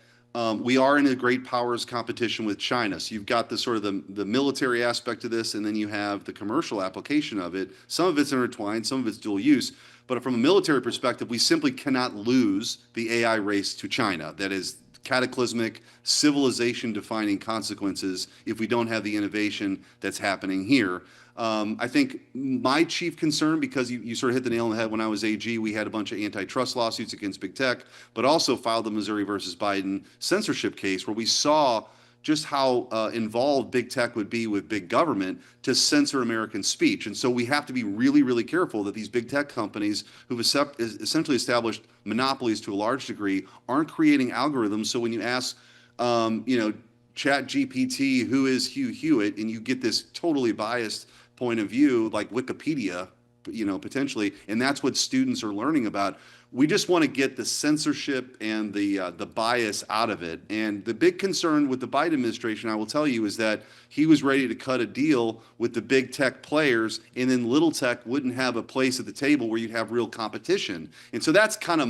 we are in a great powers competition with China. So you've got the sort of the military aspect of this, and then you have the commercial application of it. Some of it's intertwined, some of it's dual use. But from a military perspective, we simply cannot lose the AI race to China. That is cataclysmic, civilization-defining consequences if we don't have the innovation that's happening here. I think my chief concern, because you sort of hit the nail on the head when I was AG, we had a bunch of antitrust lawsuits against big tech, but also filed the Missouri versus Biden censorship case where we saw just how involved big tech would be with big government to censor American speech. And so we have to be really, really careful that these big tech companies who've essentially established monopolies to a large degree aren't creating algorithms. So when you ask, Chat GPT, who is Hugh Hewitt, and you get this totally biased point of view like Wikipedia, potentially, and that's what students are learning about. We just want to get the censorship and the bias out of it. And the big concern with the Biden administration, I will tell you, is that he was ready to cut a deal with the big tech players, and then little tech wouldn't have a place at the table where you'd have real competition. And so that's kind of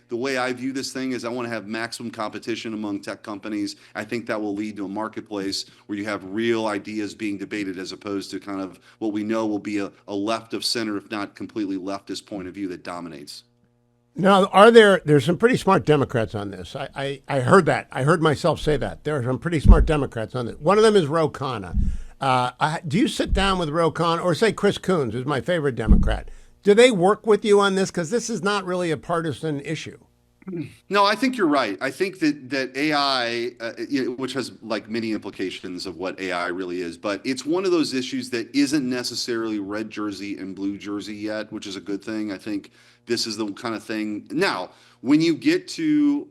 the way I view this thing is I want to have maximum competition among tech companies. I think that will lead to a marketplace where you have real ideas being debated as opposed to kind of what we know will be a left of center, if not completely leftist point of view that dominates. Now, there's some pretty smart Democrats on this. I heard that. I heard myself say that. There are some pretty smart Democrats on this. One of them is Ro Khanna. Do you sit down with Ro Khanna, or say Chris Coons, who's my favorite Democrat? Do they work with you on this? Because this is not really a partisan issue. No, I think you're right. I think that AI, which has like many implications of what AI really is, but it's one of those issues that isn't necessarily red jersey and blue jersey yet, which is a good thing. I think this is the kind of thing. Now, when you get to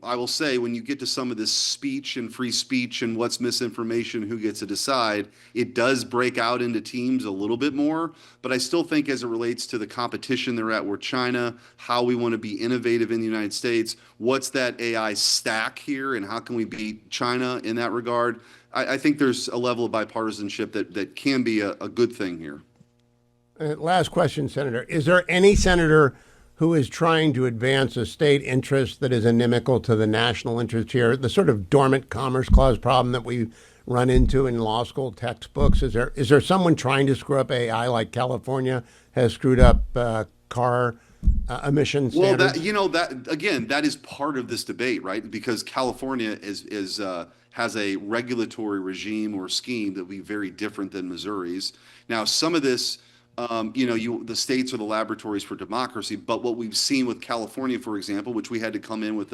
some of this speech and free speech and what's misinformation, who gets to decide, it does break out into teams a little bit more. But I still think as it relates to the competition they're at with China, how we want to be innovative in the United States, what's that AI stack here and how can we beat China in that regard? I think there's a level of bipartisanship that can be a good thing here. Last question, Senator. Is there any senator who is trying to advance a state interest that is inimical to the national interest here, the sort of dormant commerce clause problem that we run into in law school textbooks? Is there someone trying to screw up AI like California has screwed up car emission standards? Well, that is part of this debate, right? Because California has a regulatory regime or scheme that will be very different than Missouri's. Now, some of this, the states are the laboratories for democracy, but what we've seen with California, for example, which we had to come in with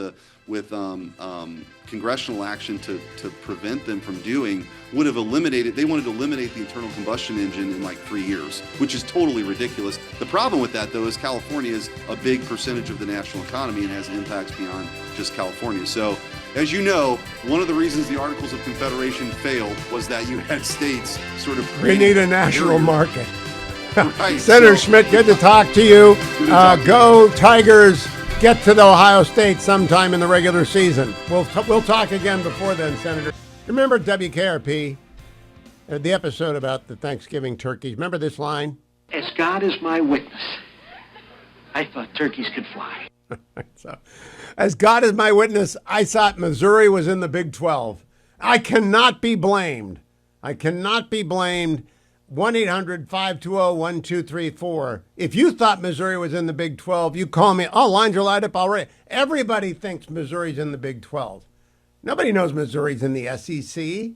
congressional action to prevent them from doing, they wanted to eliminate the internal combustion engine in like 3 years, which is totally ridiculous. The problem with that, though, is California is a big percentage of the national economy and has impacts beyond just California. So, as you know, one of the reasons the Articles of Confederation failed was that you had states sort of We need a national market. Right. Senator Schmidt, good to talk to you. Go Tigers. get to the Ohio State sometime in the regular season. We'll talk again before then, Senator. Remember WKRP, the episode about the Thanksgiving turkeys? Remember this line? As God is my witness, I thought turkeys could fly. So, as God is my witness, I thought Missouri was in the Big 12. I cannot be blamed. 1-800-520-1234. If you thought Missouri was in the Big 12, you call me. Oh, lines are light up already. Everybody thinks Missouri's in the Big 12. Nobody knows Missouri's in the SEC.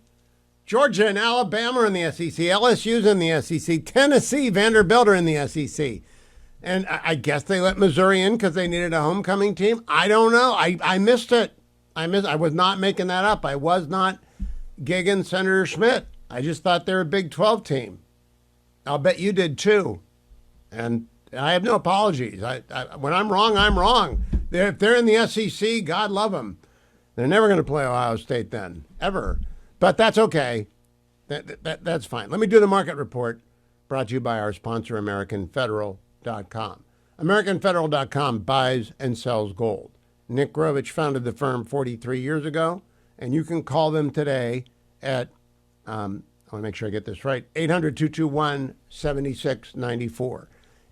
Georgia and Alabama are in the SEC. LSU's in the SEC. Tennessee, Vanderbilt are in the SEC. And I guess they let Missouri in because they needed a homecoming team. I don't know. I missed it. I was not making that up. I was not gigging Senator Schmidt. I just thought they were a Big 12 team. I'll bet you did too. And I have no apologies. When I'm wrong, I'm wrong. If they're in the SEC, God love them. They're never going to play Ohio State then, ever. But that's okay. That's fine. Let me do the market report, brought to you by our sponsor, AmericanFederal.com. AmericanFederal.com buys and sells gold. Nick Grovich founded the firm 43 years ago, and you can call them today at I want to make sure I get this right. 800-221-7694.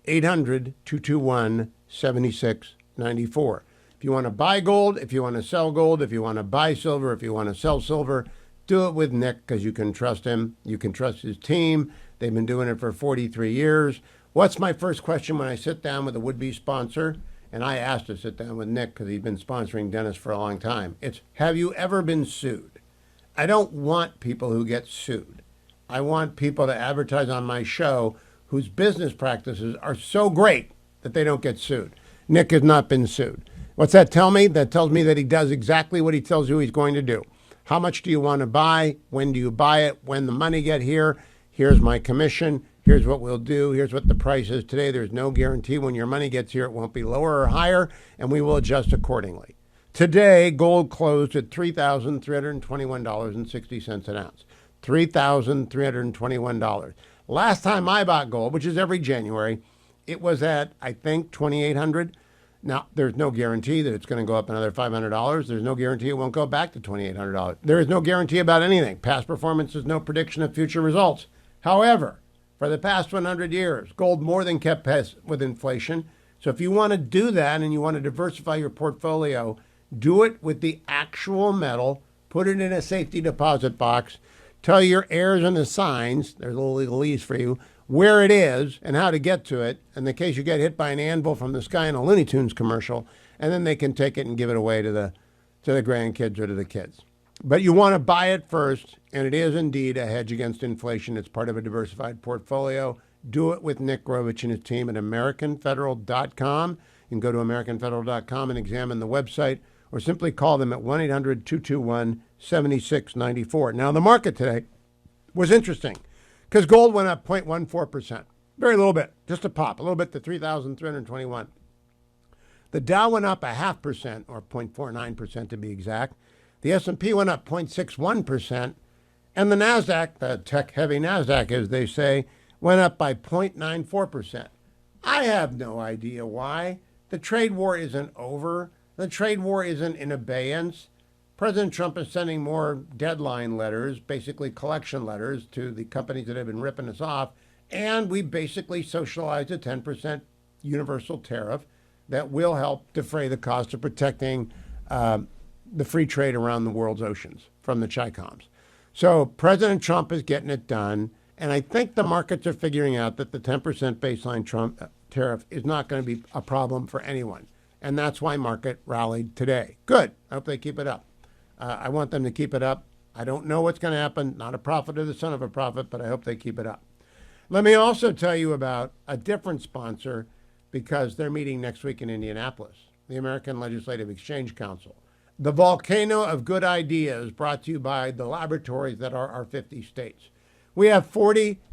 800-221-7694. If you want to buy gold, if you want to sell gold, if you want to buy silver, if you want to sell silver, do it with Nick because you can trust him. You can trust his team. They've been doing it for 43 years. What's my first question when I sit down with a would-be sponsor? And I asked to sit down with Nick because he's been sponsoring Dennis for a long time. It's, have you ever been sued? I don't want people who get sued. I want people to advertise on my show whose business practices are so great that they don't get sued. Nick has not been sued. What's that tell me? That tells me that he does exactly what he tells you he's going to do. How much do you want to buy? When do you buy it? When the money get here? Here's my commission. Here's what we'll do. Here's what the price is today. There's no guarantee when your money gets here it won't be lower or higher, and we will adjust accordingly. Today, gold closed at $3,321.60 an ounce. $3,321. Last time I bought gold, which is every January, it was at, I think, $2,800. Now, there's no guarantee that it's going to go up another $500. There's no guarantee it won't go back to $2,800. There is no guarantee about anything. Past performance is no prediction of future results. However, for the past 100 years, gold more than kept pace with inflation. So if you want to do that and you want to diversify your portfolio, do it with the actual metal, put it in a safety deposit box, tell your heirs and assigns, there's a little legalese for you, where it is and how to get to it in the case you get hit by an anvil from the sky in a Looney Tunes commercial, and then they can take it and give it away to the grandkids or to the kids. But you want to buy it first, and it is indeed a hedge against inflation. It's part of a diversified portfolio. Do it with Nick Grovich and his team at AmericanFederal.com. You can go to AmericanFederal.com and examine the website, or simply call them at 1-800-221-7694. Now, the market today was interesting because gold went up 0.14%. Very little bit, just a pop, a little bit to 3,321. The Dow went up 0.5%, or 0.49% to be exact. The S&P went up 0.61%, and the NASDAQ, the tech-heavy NASDAQ, as they say, went up by 0.94%. I have no idea why. The trade war isn't over. The trade war isn't in abeyance. President Trump is sending more deadline letters, basically collection letters, to the companies that have been ripping us off. And we basically socialized a 10% universal tariff that will help defray the cost of protecting the free trade around the world's oceans from the Chi-Coms. So President Trump is getting it done. And I think the markets are figuring out that the 10% baseline Trump tariff is not going to be a problem for anyone. And that's why market rallied today. Good. I hope they keep it up. I want them to keep it up. I don't know what's going to happen. Not a prophet or the son of a prophet, but I hope they keep it up. Let me also tell you about a different sponsor because they're meeting next week in Indianapolis, the American Legislative Exchange Council. The volcano of good ideas brought to you by the laboratories that are our 50 states. We have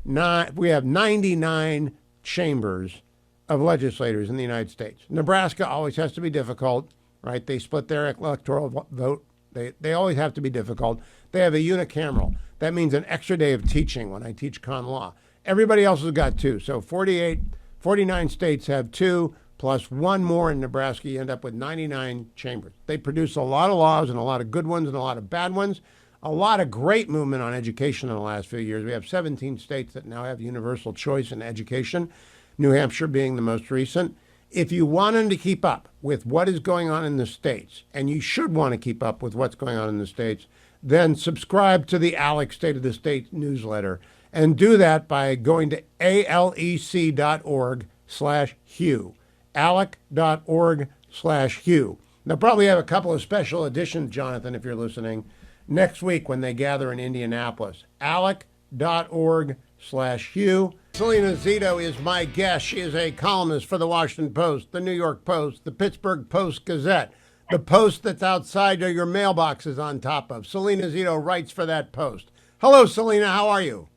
99 chambers of legislators in the United States. Nebraska always has to be difficult, right? They split their electoral vote. They always have to be difficult. They have a unicameral. That means an extra day of teaching when I teach con law. Everybody else has got 2. So 49 states have 2, plus one more in Nebraska, you end up with 99 chambers. They produce a lot of laws and a lot of good ones and a lot of bad ones. A lot of great movement on education in the last few years. We have 17 states that now have universal choice in education, New Hampshire being the most recent. If you wanted to keep up with what is going on in the states, and you should want to keep up with what's going on in the states, then subscribe to the ALEC State of the State newsletter. And do that by going to alec.org/Hugh. alec.org/Hugh. They'll probably have a couple of special editions, Jonathan, if you're listening, next week when they gather in Indianapolis. alec.org/Hugh. Selena Zito is my guest. She is a columnist for the Washington Post, the New York Post, the Pittsburgh Post-Gazette, the Post that's outside your mailbox is on top of. Selena Zito writes for that Post. Hello, Selena. How are you?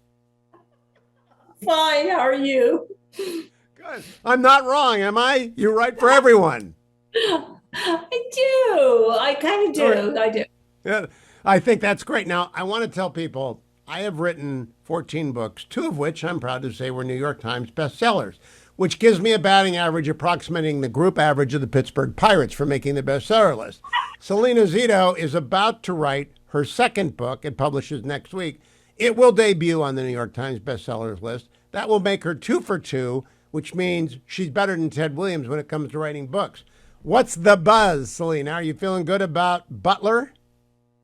Fine. How are you? Good. I'm not wrong, am I? You write for everyone. I do. I kind of do. I do. Yeah, I think that's great. Now, I want to tell people I have written 14 books, 2 of which I'm proud to say were New York Times bestsellers, which gives me a batting average approximating the group average of the Pittsburgh Pirates for making the bestseller list. Selena Zito is about to write her second book. It publishes next week. It will debut on the New York Times bestsellers list. That will make her 2 for 2, which means she's better than Ted Williams when it comes to writing books. What's the buzz, Selena? Are you feeling good about Butler?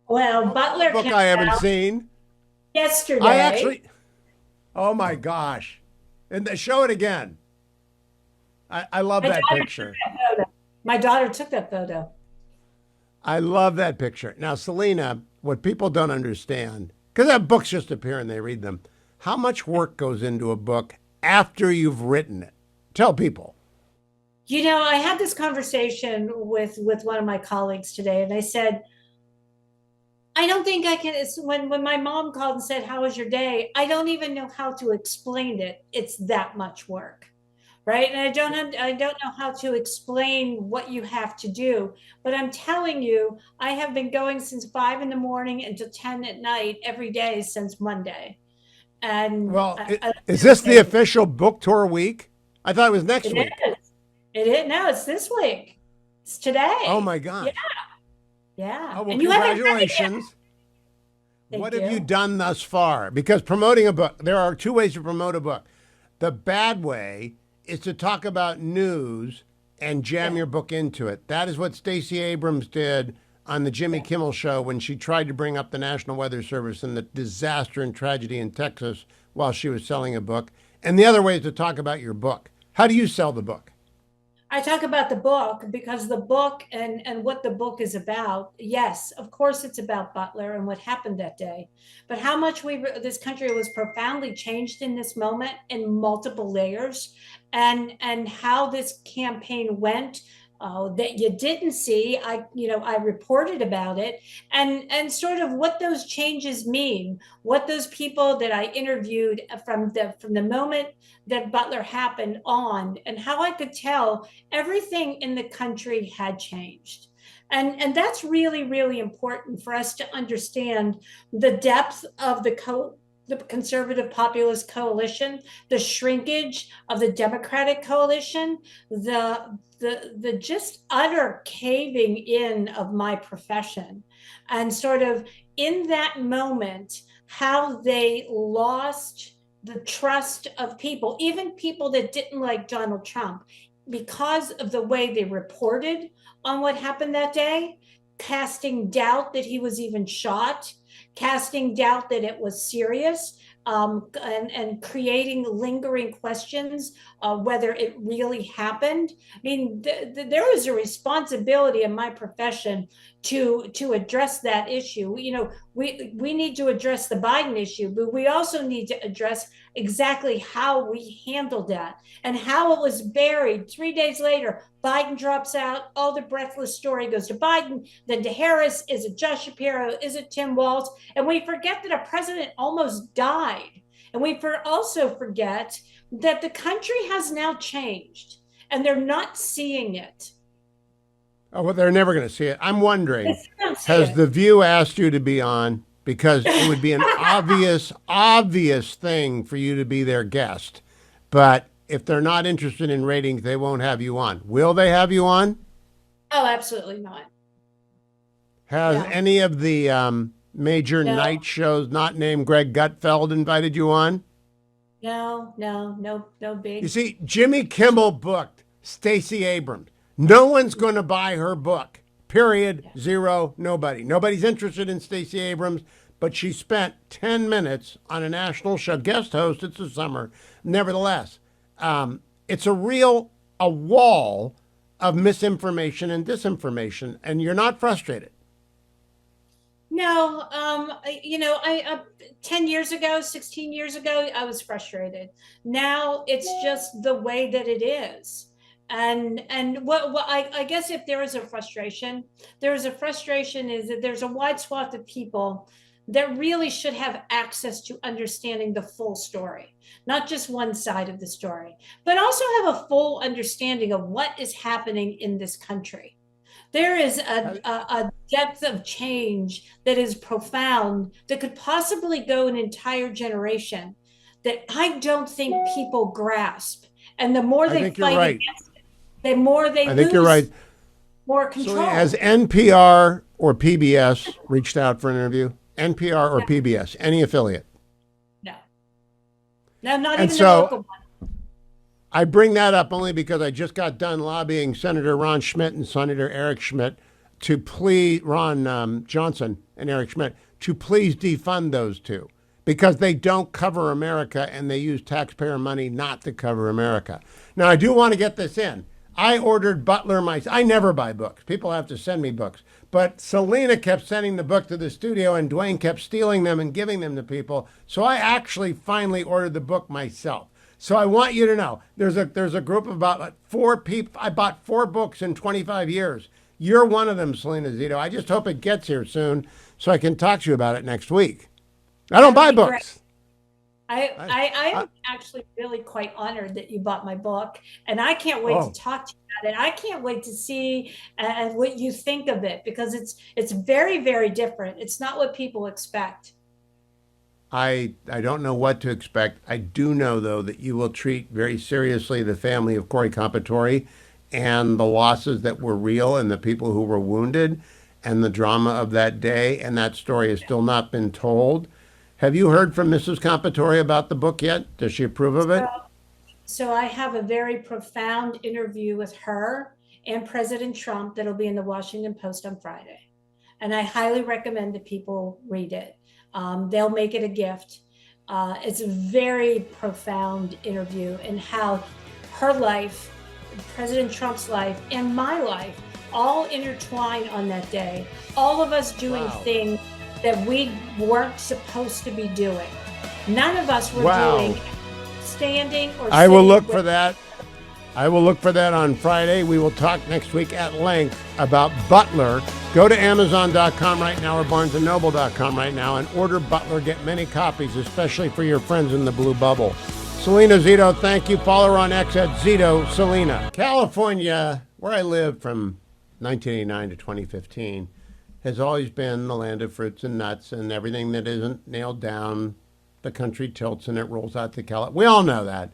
Well, Butler Book came I haven't out seen. yesterday. I actually, oh my gosh. And show it again. I love that picture. My daughter took that photo. I love that picture. Now, Selena, what people don't understand, because books just appear and they read them, how much work goes into a book after you've written it? Tell people. You know, I had this conversation with one of my colleagues today, and I said, I don't think I can. When my mom called and said, "How was your day?" I don't even know how to explain it. It's that much work, right? And I don't know how to explain what you have to do. But I'm telling you, I have been going since 5 a.m. until 10 at night every day since Monday. And well, is this the official book tour week? I thought it was next week. It is. No, it's this week. It's today. Oh my God. Yeah. Yeah. Oh, well, and you congratulations. What have you done thus far? Because promoting a book, there are 2 ways to promote a book. The bad way is to talk about news and jam your book into it. That is what Stacey Abrams did on the Jimmy Kimmel Show when she tried to bring up the National Weather Service and the disaster and tragedy in Texas while she was selling a book. And the other way is to talk about your book. How do you sell the book? I talk about the book because the book and what the book is about. Yes, of course, it's about Butler and what happened that day. But how much this country was profoundly changed in this moment in multiple layers, and how this campaign went. That you didn't see. I reported about it, and sort of what those changes mean, what those people that I interviewed from the moment that Butler happened on, and how I could tell everything in the country had changed. And that's really, really important for us to understand the depth of the conservative populist coalition, the shrinkage of the Democratic coalition, the just utter caving in of my profession, and sort of in that moment, how they lost the trust of people, even people that didn't like Donald Trump, because of the way they reported on what happened that day, casting doubt that he was even shot, casting doubt that it was serious, and creating lingering questions whether it really happened. I mean, there is a responsibility in my profession to address that issue. You know, we need to address the Biden issue, but we also need to address exactly how we handled that and how it was buried. 3 days later, Biden drops out. All the breathless story goes to Biden, then to Harris. Is it Josh Shapiro? Is it Tim Walz? And we forget that a president almost died. And we also forget that the country has now changed, and they're not seeing it. Oh, well, they're never going to see it. I'm wondering, has The View asked you to be on? Because it would be an obvious thing for you to be their guest. But if they're not interested in ratings, they won't have you on. Will they have you on? Oh, absolutely not. Has No. any of the major No. night shows not named Greg Gutfeld invited you on? No big. You see, Jimmy Kimmel booked Stacey Abrams. No one's going to buy her book. Period. Zero. Nobody. Nobody's interested in Stacey Abrams, but she spent 10 minutes on a national show. Guest host, it's the summer. Nevertheless, it's a wall of misinformation and disinformation, and you're not frustrated. No, 10 years ago, 16 years ago, I was frustrated. Now it's just the way that it is. And what I guess if there is a frustration, is that there's a wide swath of people that really should have access to understanding the full story, not just one side of the story, but also have a full understanding of what is happening in this country. There is a depth of change that is profound that could possibly go an entire generation that I don't think people grasp. And the more they fight against it, the more they lose. I think you're right. More control. So has NPR or PBS reached out for an interview? NPR or PBS? Any affiliate? No, not even the local one. I bring that up only because I just got done lobbying Senator Ron Schmidt and Senator Eric Schmidt to please Ron Johnson and Eric Schmidt to please defund those two because they don't cover America and they use taxpayer money not to cover America. Now, I do want to get this in. I ordered Butler I never buy books. People have to send me books. But Selena kept sending the book to the studio and Dwayne kept stealing them and giving them to people. So I actually finally ordered the book myself. So I want you to know, there's a group of about 4 people. I bought 4 books in 25 years. You're one of them, Selena Zito. I just hope it gets here soon so I can talk to you about it next week. I don't buy books. I'm actually really quite honored that you bought my book, and I can't wait to talk to you about it. I can't wait to see what you think of it because it's very, very different. It's not what people expect. I don't know what to expect. I do know, though, that you will treat very seriously the family of Corey Compatore and the losses that were real and the people who were wounded and the drama of that day. And that story has still not been told. Have you heard from Mrs. Compatore about the book yet? Does she approve of it? So I have a very profound interview with her and President Trump that'll be in the Washington Post on Friday. And I highly recommend that people read it. They'll make it a gift. It's a very profound interview in how her life, President Trump's life, and my life all intertwine on that day. All of us doing things that we weren't supposed to be doing. None of us were doing standing or I will look sitting for that. I will look for that on Friday. We will talk next week at length about Butler. Go to Amazon.com right now or BarnesandNoble.com right now and order Butler. Get many copies, especially for your friends in the blue bubble. Selena Zito, thank you. Follow her on X at Zito Selena. California, where I lived from 1989 to 2015, has always been the land of fruits and nuts, and everything that isn't nailed down, the country tilts and it rolls out to California. We all know that.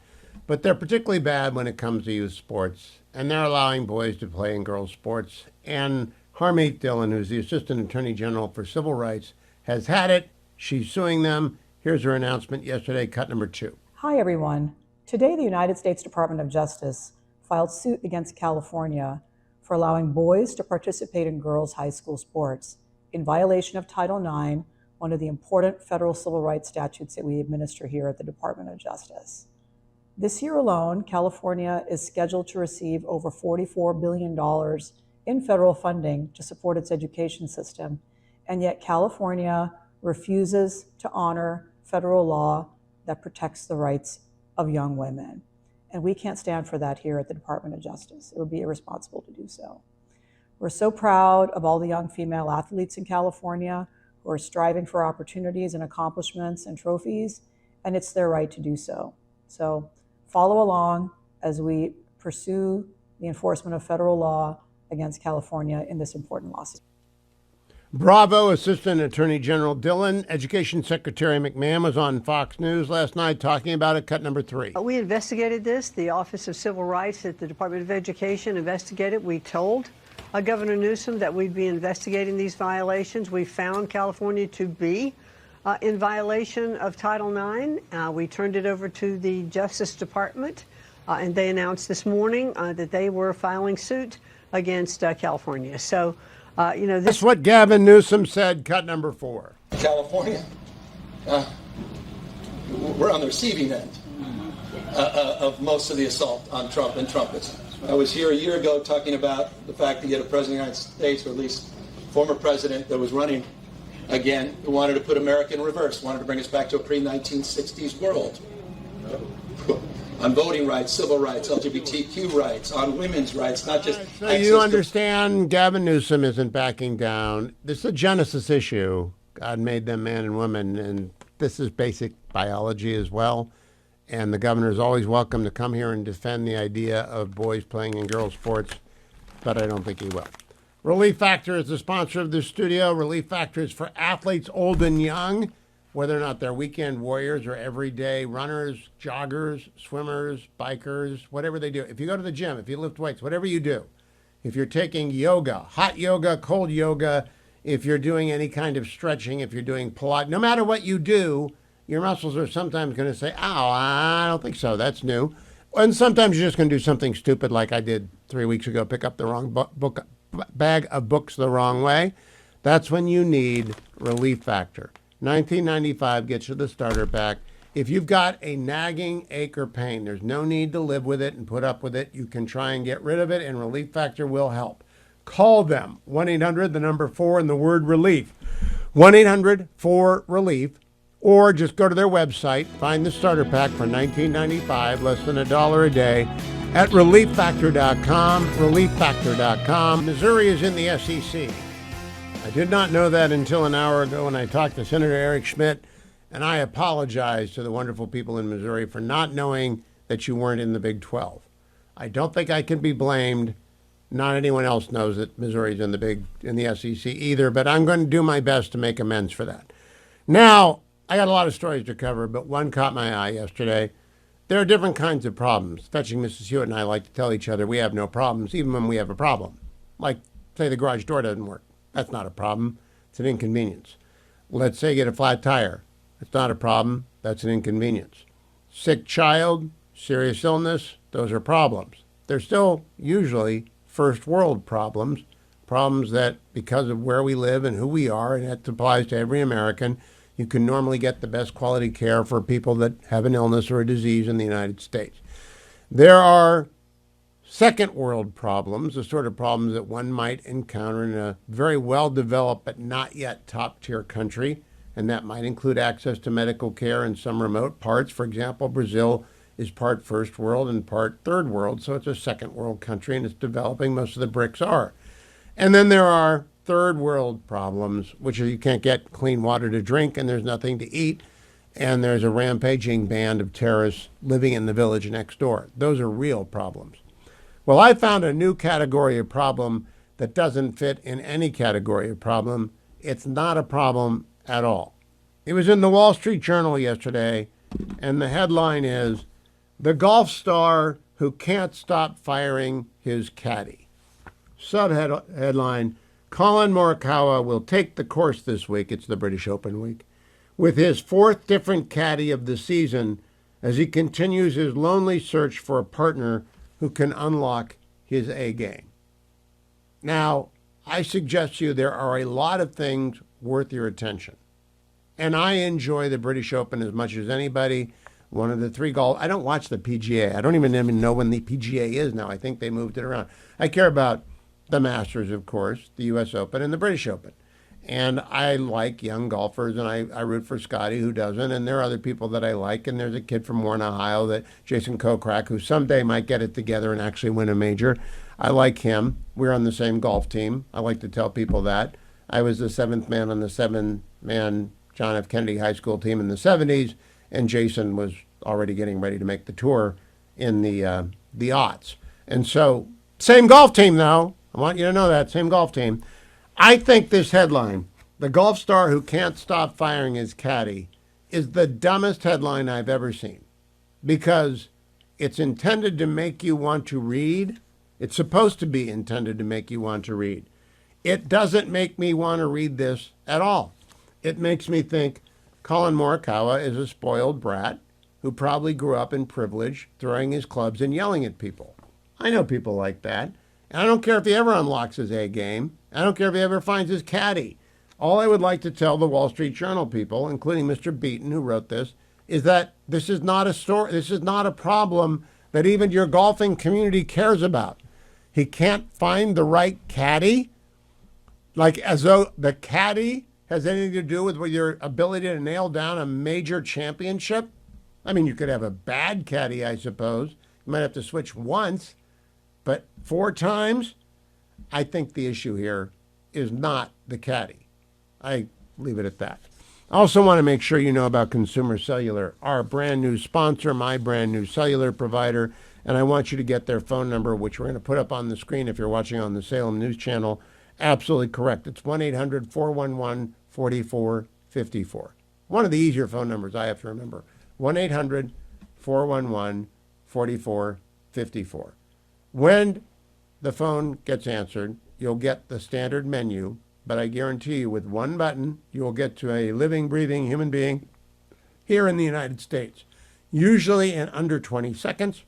But they're particularly bad when it comes to youth sports, and they're allowing boys to play in girls' sports. And Harmeet Dillon, who's the Assistant Attorney General for Civil Rights, has had it. She's suing them. Here's her announcement yesterday, cut number 2. Hi, everyone. Today, the United States Department of Justice filed suit against California for allowing boys to participate in girls' high school sports in violation of Title IX, one of the important federal civil rights statutes that we administer here at the Department of Justice. This year alone, California is scheduled to receive over $44 billion in federal funding to support its education system, and yet California refuses to honor federal law that protects the rights of young women. And we can't stand for that here at the Department of Justice. It would be irresponsible to do so. We're so proud of all the young female athletes in California who are striving for opportunities and accomplishments and trophies, and it's their right to do so. So follow along as we pursue the enforcement of federal law against California in this important lawsuit. Bravo Assistant Attorney General Dillon. Education Secretary McMahon was on Fox News last night talking about it. Cut number 3. We investigated this. The Office of Civil Rights at the Department of Education investigated. We told Governor Newsom that we'd be investigating these violations. We found California to be in violation of Title IX. We turned it over to the Justice Department, and they announced this morning that they were filing suit against California. So, That's what Gavin Newsom said. Cut number 4. California, we're on the receiving end of most of the assault on Trump and Trumpism. I was here a year ago talking about the fact that you had a president of the United States, or at least former president, that was running again, who wanted to put America in reverse, wanted to bring us back to a pre-1960s world. On voting rights, civil rights, LGBTQ rights, on women's rights, not just... So you understand Gavin Newsom isn't backing down. This is a Genesis issue. God made them man and woman, and this is basic biology as well. And the governor is always welcome to come here and defend the idea of boys playing in girls' sports, but I don't think he will. Relief Factor is the sponsor of this studio. Relief Factor is for athletes old and young, whether or not they're weekend warriors or everyday runners, joggers, swimmers, bikers, whatever they do. If you go to the gym, if you lift weights, whatever you do, if you're taking yoga, hot yoga, cold yoga, if you're doing any kind of stretching, if you're doing Pilates, no matter what you do, your muscles are sometimes going to say, "Ow, I don't think so. That's new." And sometimes you're just going to do something stupid like I did 3 weeks ago, pick up the wrong bag of books the wrong way. That's when you need Relief Factor. $19.95 gets you the starter pack. If you've got a nagging ache or pain, there's no need to live with it and put up with it. You can try and get rid of it, and Relief Factor will help. Call them, 1-800, the number 4, and the word relief. 1-800-4-RELIEF. Or just go to their website, find the starter pack for $19.95, less than $1 a day, at relieffactor.com, relieffactor.com. Missouri is in the SEC. I did not know that until an hour ago when I talked to Senator Eric Schmidt, and I apologize to the wonderful people in Missouri for not knowing that you weren't in the Big 12. I don't think I can be blamed. Not anyone else knows that Missouri's in the SEC either, but I'm going to do my best to make amends for that. Now, I got a lot of stories to cover, but one caught my eye yesterday. There are different kinds of problems. Fetching Mrs. Hewitt and I like to tell each other we have no problems, even when we have a problem. Like, say the garage door doesn't work. That's not a problem. It's an inconvenience. Let's say you get a flat tire. It's not a problem. That's an inconvenience. Sick child, serious illness, those are problems. They're still usually first world problems, problems that because of where we live and who we are, and that applies to every American, you can normally get the best quality care for people that have an illness or a disease in the United States. There are second world problems, the sort of problems that one might encounter in a very well-developed but not yet top-tier country, and that might include access to medical care in some remote parts. For example, Brazil is part first world and part third world, so it's a second world country, and it's developing. Most of the BRICS are. And then there are third world problems, which are you can't get clean water to drink, and there's nothing to eat, and there's a rampaging band of terrorists living in the village next door. Those are real problems. Well, I found a new category of problem that doesn't fit in any category of problem. It's not a problem at all. It was in the Wall Street Journal yesterday, and the headline is, "The Golf Star Who Can't Stop Firing His Caddy." Subheadline, "Colin Morikawa will take the course this week," it's the British Open week, "with his 4th different caddy of the season as he continues his lonely search for a partner who can unlock his A game." Now, I suggest to you there are a lot of things worth your attention. And I enjoy the British Open as much as anybody. One of the 3 I don't watch the PGA. I don't even know when the PGA is now. I think they moved it around. I care about the Masters, of course, the U.S. Open, and the British Open. And I like young golfers, and I root for Scotty, who doesn't. And there are other people that I like. And there's a kid from Warren, Ohio, that Jason Kokrak, who someday might get it together and actually win a major. I like him. We're on the same golf team. I like to tell people that. I was the 7th man on the 7-man John F. Kennedy High School team in the 70s, and Jason was already getting ready to make the tour in the aughts. And so, same golf team, though. I want you to know that, same golf team. I think this headline, "The golf star who can't stop firing his caddy," is the dumbest headline I've ever seen, because it's intended to make you want to read. It's supposed to be intended to make you want to read. It doesn't make me want to read this at all. It makes me think Colin Morikawa is a spoiled brat who probably grew up in privilege, throwing his clubs and yelling at people. I know people like that. And I don't care if he ever unlocks his A game. I don't care if he ever finds his caddy. All I would like to tell the Wall Street Journal people, including Mr. Beaton, who wrote this, is that this is not a story. This is not a problem that even your golfing community cares about. He can't find the right caddy, like as though the caddy has anything to do with your ability to nail down a major championship. I mean, you could have a bad caddy, I suppose. You might have to switch once, but 4 times? I think the issue here is not the caddy. I leave it at that. I also want to make sure you know about Consumer Cellular, our brand new sponsor, my brand new cellular provider, and I want you to get their phone number, which we're going to put up on the screen if you're watching on the Salem News Channel. Absolutely correct. It's 1-800-411-4454. One of the easier phone numbers I have to remember. 1-800-411-4454. When the phone gets answered, you'll get the standard menu, but I guarantee you with one button, you will get to a living, breathing human being here in the United States, usually in under 20 seconds,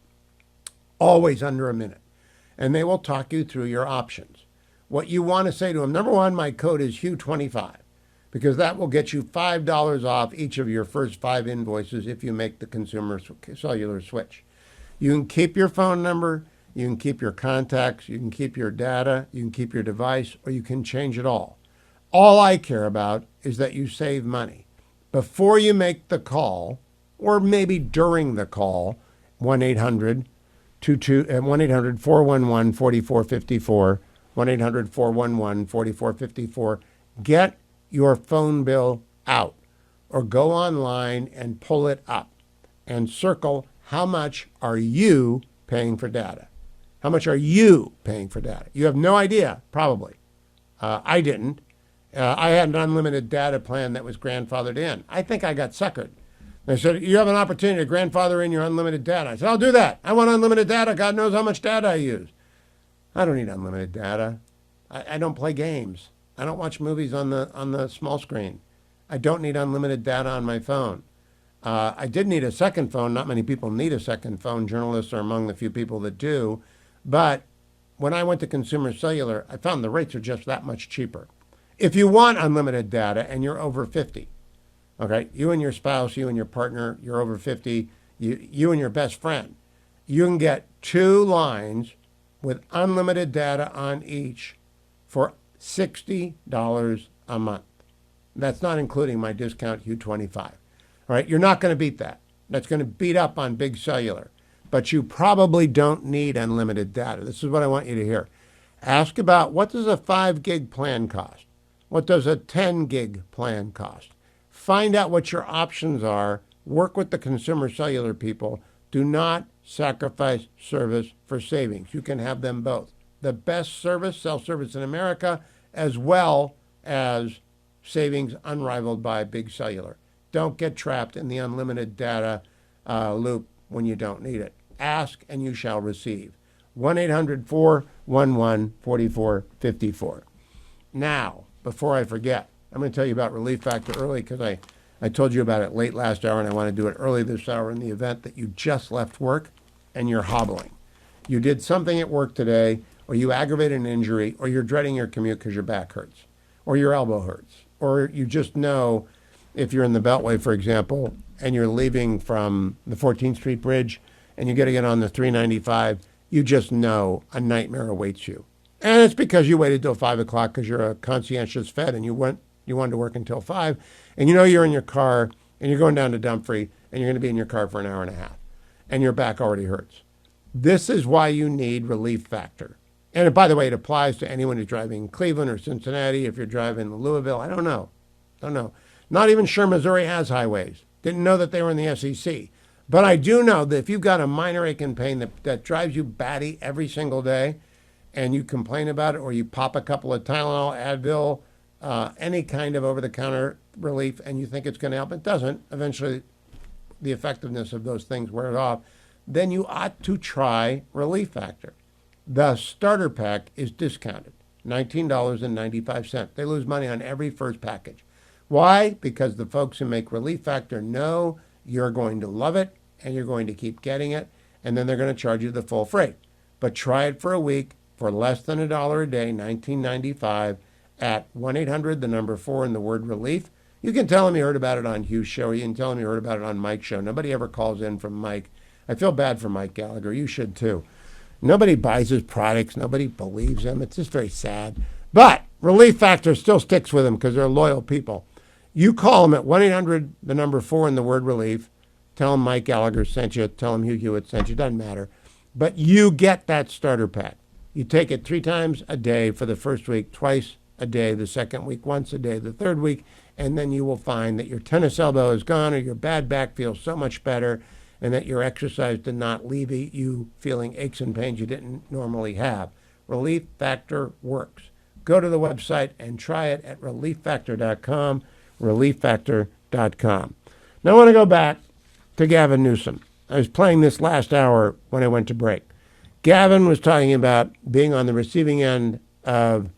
always under a minute. And they will talk you through your options. What you want to say to them, number one, my code is Hugh25, because that will get you $5 off each of your first 5 invoices if you make the Consumer Cellular switch. You can keep your phone number, you can keep your contacts, you can keep your data, you can keep your device, or you can change it all. All I care about is that you save money. Before you make the call, or maybe during the call, 1-800-411-4454, 1-800-411-4454, get your phone bill out, or go online and pull it up and circle how much are you paying for data. How much are you paying for data? You have no idea, probably. I didn't. I had an unlimited data plan that was grandfathered in. I think I got suckered. They said, you have an opportunity to grandfather in your unlimited data. I said, I'll do that. I want unlimited data. God knows how much data I use. I don't need unlimited data. I don't play games. I don't watch movies on the small screen. I don't need unlimited data on my phone. I did need a second phone. Not many people need a second phone. Journalists are among the few people that do. But when I went to Consumer Cellular, I found the rates are just that much cheaper. If you want unlimited data and you're over 50, okay, you and your spouse, you and your partner, you're over 50, you and your best friend, you can get 2 lines with unlimited data on each for $60 a month. That's not including my discount Hugh25. All right, you're not going to beat that. That's going to beat up on big cellular. But you probably don't need unlimited data. This is what I want you to hear. Ask about, what does a 5 gig plan cost? What does a 10 gig plan cost? Find out what your options are. Work with the Consumer Cellular people. Do not sacrifice service for savings. You can have them both. The best service, cell service in America, as well as savings unrivaled by big cellular. Don't get trapped in the unlimited data loop when you don't need it. Ask and you shall receive. 1-800-411-4454. Now, before I forget, I'm going to tell you about Relief Factor early because I told you about it late last hour and I want to do it early this hour in the event that you just left work and you're hobbling. You did something at work today, or you aggravated an injury, or you're dreading your commute because your back hurts, or your elbow hurts, or you just know if you're in the Beltway, for example, and you're leaving from the 14th Street Bridge and you got to get on the 395, you just know a nightmare awaits you. And it's because you waited till 5 o'clock because you're a conscientious Fed and you wanted to work until 5. And you know you're in your car and you're going down to Dumfries and you're going to be in your car for an hour and a half and your back already hurts. This is why you need Relief Factor. And by the way, it applies to anyone who's driving Cleveland or Cincinnati. If you're driving Louisville, I don't know. Not even sure Missouri has highways. Didn't know that they were in the SEC. But I do know that if you've got a minor ache and pain that drives you batty every single day, and you complain about it, or you pop a couple of Tylenol, Advil, any kind of over-the-counter relief, and you think it's going to help, it doesn't. Eventually, the effectiveness of those things wears off. Then you ought to try Relief Factor. The starter pack is discounted, $19.95. They lose money on every first package. Why? Because the folks who make Relief Factor know you're going to love it, and you're going to keep getting it, and then they're going to charge you the full freight. But try it for a week for less than $1 a day, $19.95, at 1-800, the number 4, and the word relief. You can tell them you heard about it on Hugh's show, or you can tell them you heard about it on Mike's show. Nobody ever calls in from Mike. I feel bad for Mike Gallagher. You should too. Nobody buys his products. Nobody believes him. It's just very sad. But Relief Factor still sticks with them because they're loyal people. You call them at 1-800, the number 4, and the word relief. Tell them Mike Gallagher sent you. Tell them Hugh Hewitt sent you. Doesn't matter. But you get that starter pack. You take it 3 times a day for the first week, twice a day the second week, once a day the third week, and then you will find that your tennis elbow is gone, or your bad back feels so much better, and that your exercise did not leave you feeling aches and pains you didn't normally have. Relief Factor works. Go to the website and try it at relieffactor.com, relieffactor.com. Now I want to go back to Gavin Newsom. I was playing this last hour when I went to break. Gavin was talking about being on the receiving end of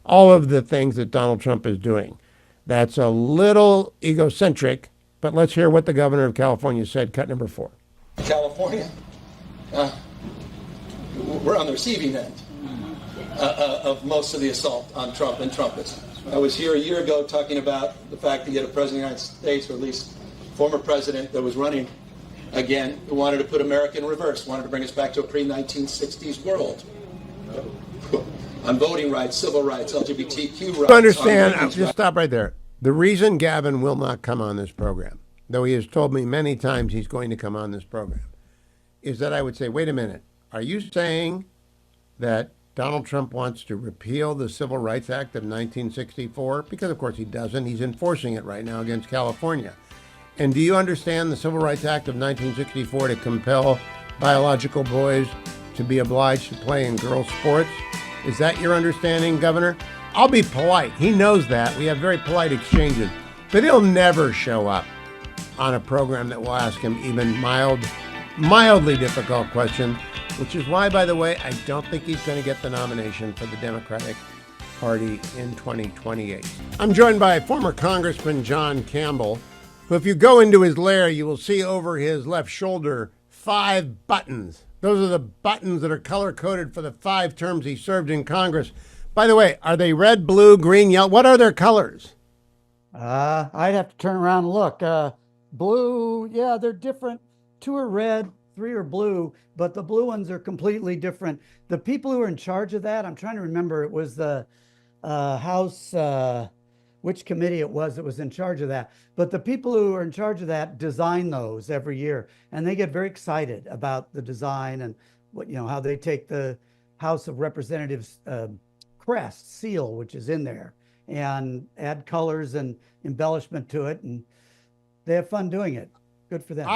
all of the things that Donald Trump is doing. That's a little egocentric, but let's hear what the governor of California said, cut number 4. California, we're on the receiving end of most of the assault on Trump and Trumpism. I was here a year ago talking about the fact that you had a president of the United States, or at least former president, that was running again, who wanted to put America in reverse, wanted to bring us back to a pre-1960s world. On voting rights, civil rights, LGBTQ rights. Understand, I'll just stop right there. The reason Gavin will not come on this program, though he has told me many times he's going to come on this program, is that I would say, wait a minute, are you saying that Donald Trump wants to repeal the Civil Rights Act of 1964? Because, of course, he doesn't. He's enforcing it right now against California. And do you understand the Civil Rights Act of 1964 to compel biological boys to be obliged to play in girls' sports? Is that your understanding, Governor? I'll be polite. He knows that. We have very polite exchanges. But he'll never show up on a program that will ask him even mildly difficult questions, which is why, by the way, I don't think he's going to get the nomination for the Democratic Party in 2028. I'm joined by former Congressman John Campbell, who, if you go into his lair, you will see over his left shoulder 5 buttons. Those are the buttons that are color-coded for the 5 terms he served in Congress. By the way, are they red, blue, green, yellow? What are their colors? I'd have to turn around and look. Blue, yeah, they're different. 2 are red, 3 are blue, but the blue ones are completely different. The people who are in charge of that, I'm trying to remember, it was the House, which committee it was that was in charge of that. But the people who are in charge of that design those every year, and they get very excited about the design and what, how they take the House of Representatives crest seal, which is in there, and add colors and embellishment to it, and they have fun doing it. Good for them.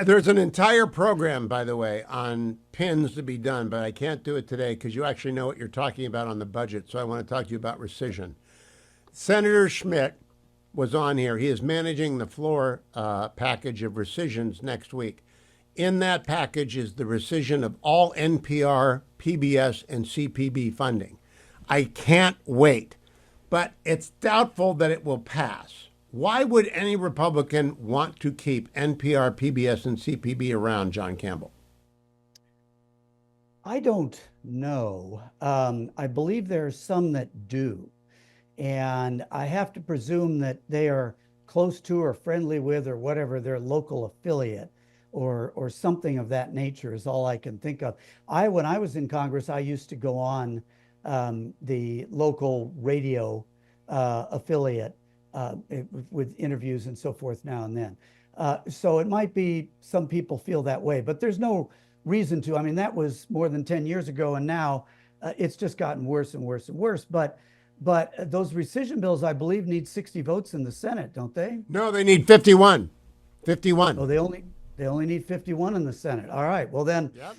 There's an entire program, by the way, on pins to be done, but I can't do it today because you actually know what you're talking about on the budget. So I want to talk to you about rescission. Senator Schmidt was on here. He is managing the floor package of rescissions next week. In that package is the rescission of all NPR, PBS, and CPB funding. I can't wait, but it's doubtful that it will pass. Why would any Republican want to keep NPR, PBS, and CPB around, John Campbell? I don't know. I believe there are some that do. And I have to presume that they are close to or friendly with or whatever their local affiliate or something of that nature is all I can think of. When I was in Congress, I used to go on the local radio affiliate with interviews and so forth now and then. So it might be some people feel that way, but there's no reason to. I mean, that was more than 10 years ago, and now it's just gotten worse and worse and worse. But those rescission bills, I believe, need 60 votes in the Senate, don't they? No, they need 51. 51. Oh, they only They only need 51 in the Senate. All right. Well then, Yep.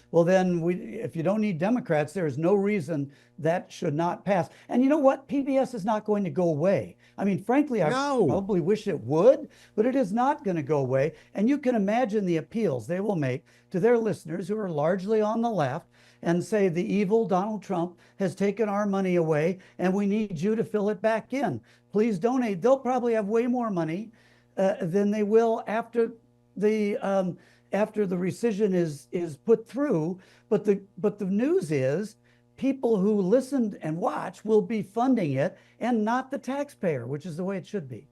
if you don't need Democrats, there is no reason that should not pass. And you know what? PBS is not going to go away. I mean, frankly, I probably wish it would, but it is not going to go away. And you can imagine the appeals they will make to their listeners who are largely on the left and say the evil Donald Trump has taken our money away and we need you to fill it back in. Please donate. They'll probably have way more money than they will after the rescission is put through. But the news is people who listened and watch will be funding it and not the taxpayer, which is the way it should be.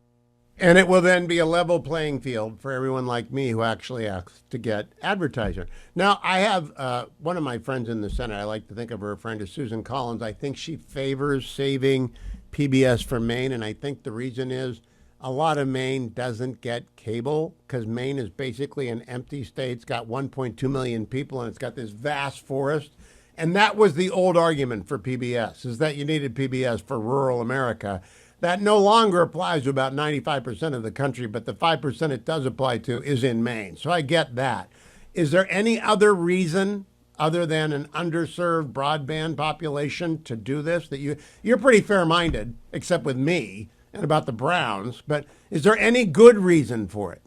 And it will then be a level playing field for everyone like me who actually asks to get advertiser. Now, I have one of my friends in the Senate. I like to think of her friend as Susan Collins. I think she favors saving PBS for Maine, and I think the reason is a lot of Maine doesn't get cable because Maine is basically an empty state. It's got 1.2 million people, and it's got this vast forest. And that was the old argument for PBS, is that you needed PBS for rural America. That no longer applies to about 95% of the country, but the 5% it does apply to is in Maine. So I get that. Is there any other reason other than an underserved broadband population to do this? That you're pretty fair-minded, except with me and about the Browns, but is there any good reason for it?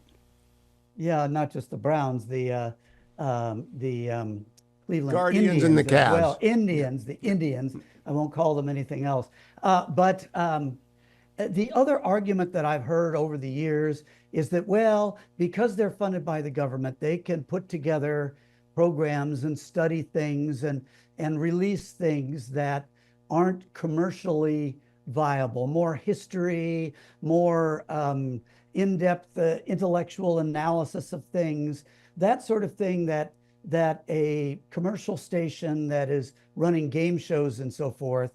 Yeah, not just the Browns, the Cleveland Guardians Indians and the as Cavs. well. The Indians. I won't call them anything else. But the other argument that I've heard over the years is that, well, because they're funded by the government, they can put together programs and study things and release things that aren't commercially viable, more history, more in-depth intellectual analysis of things, that sort of thing that a commercial station that is running game shows and so forth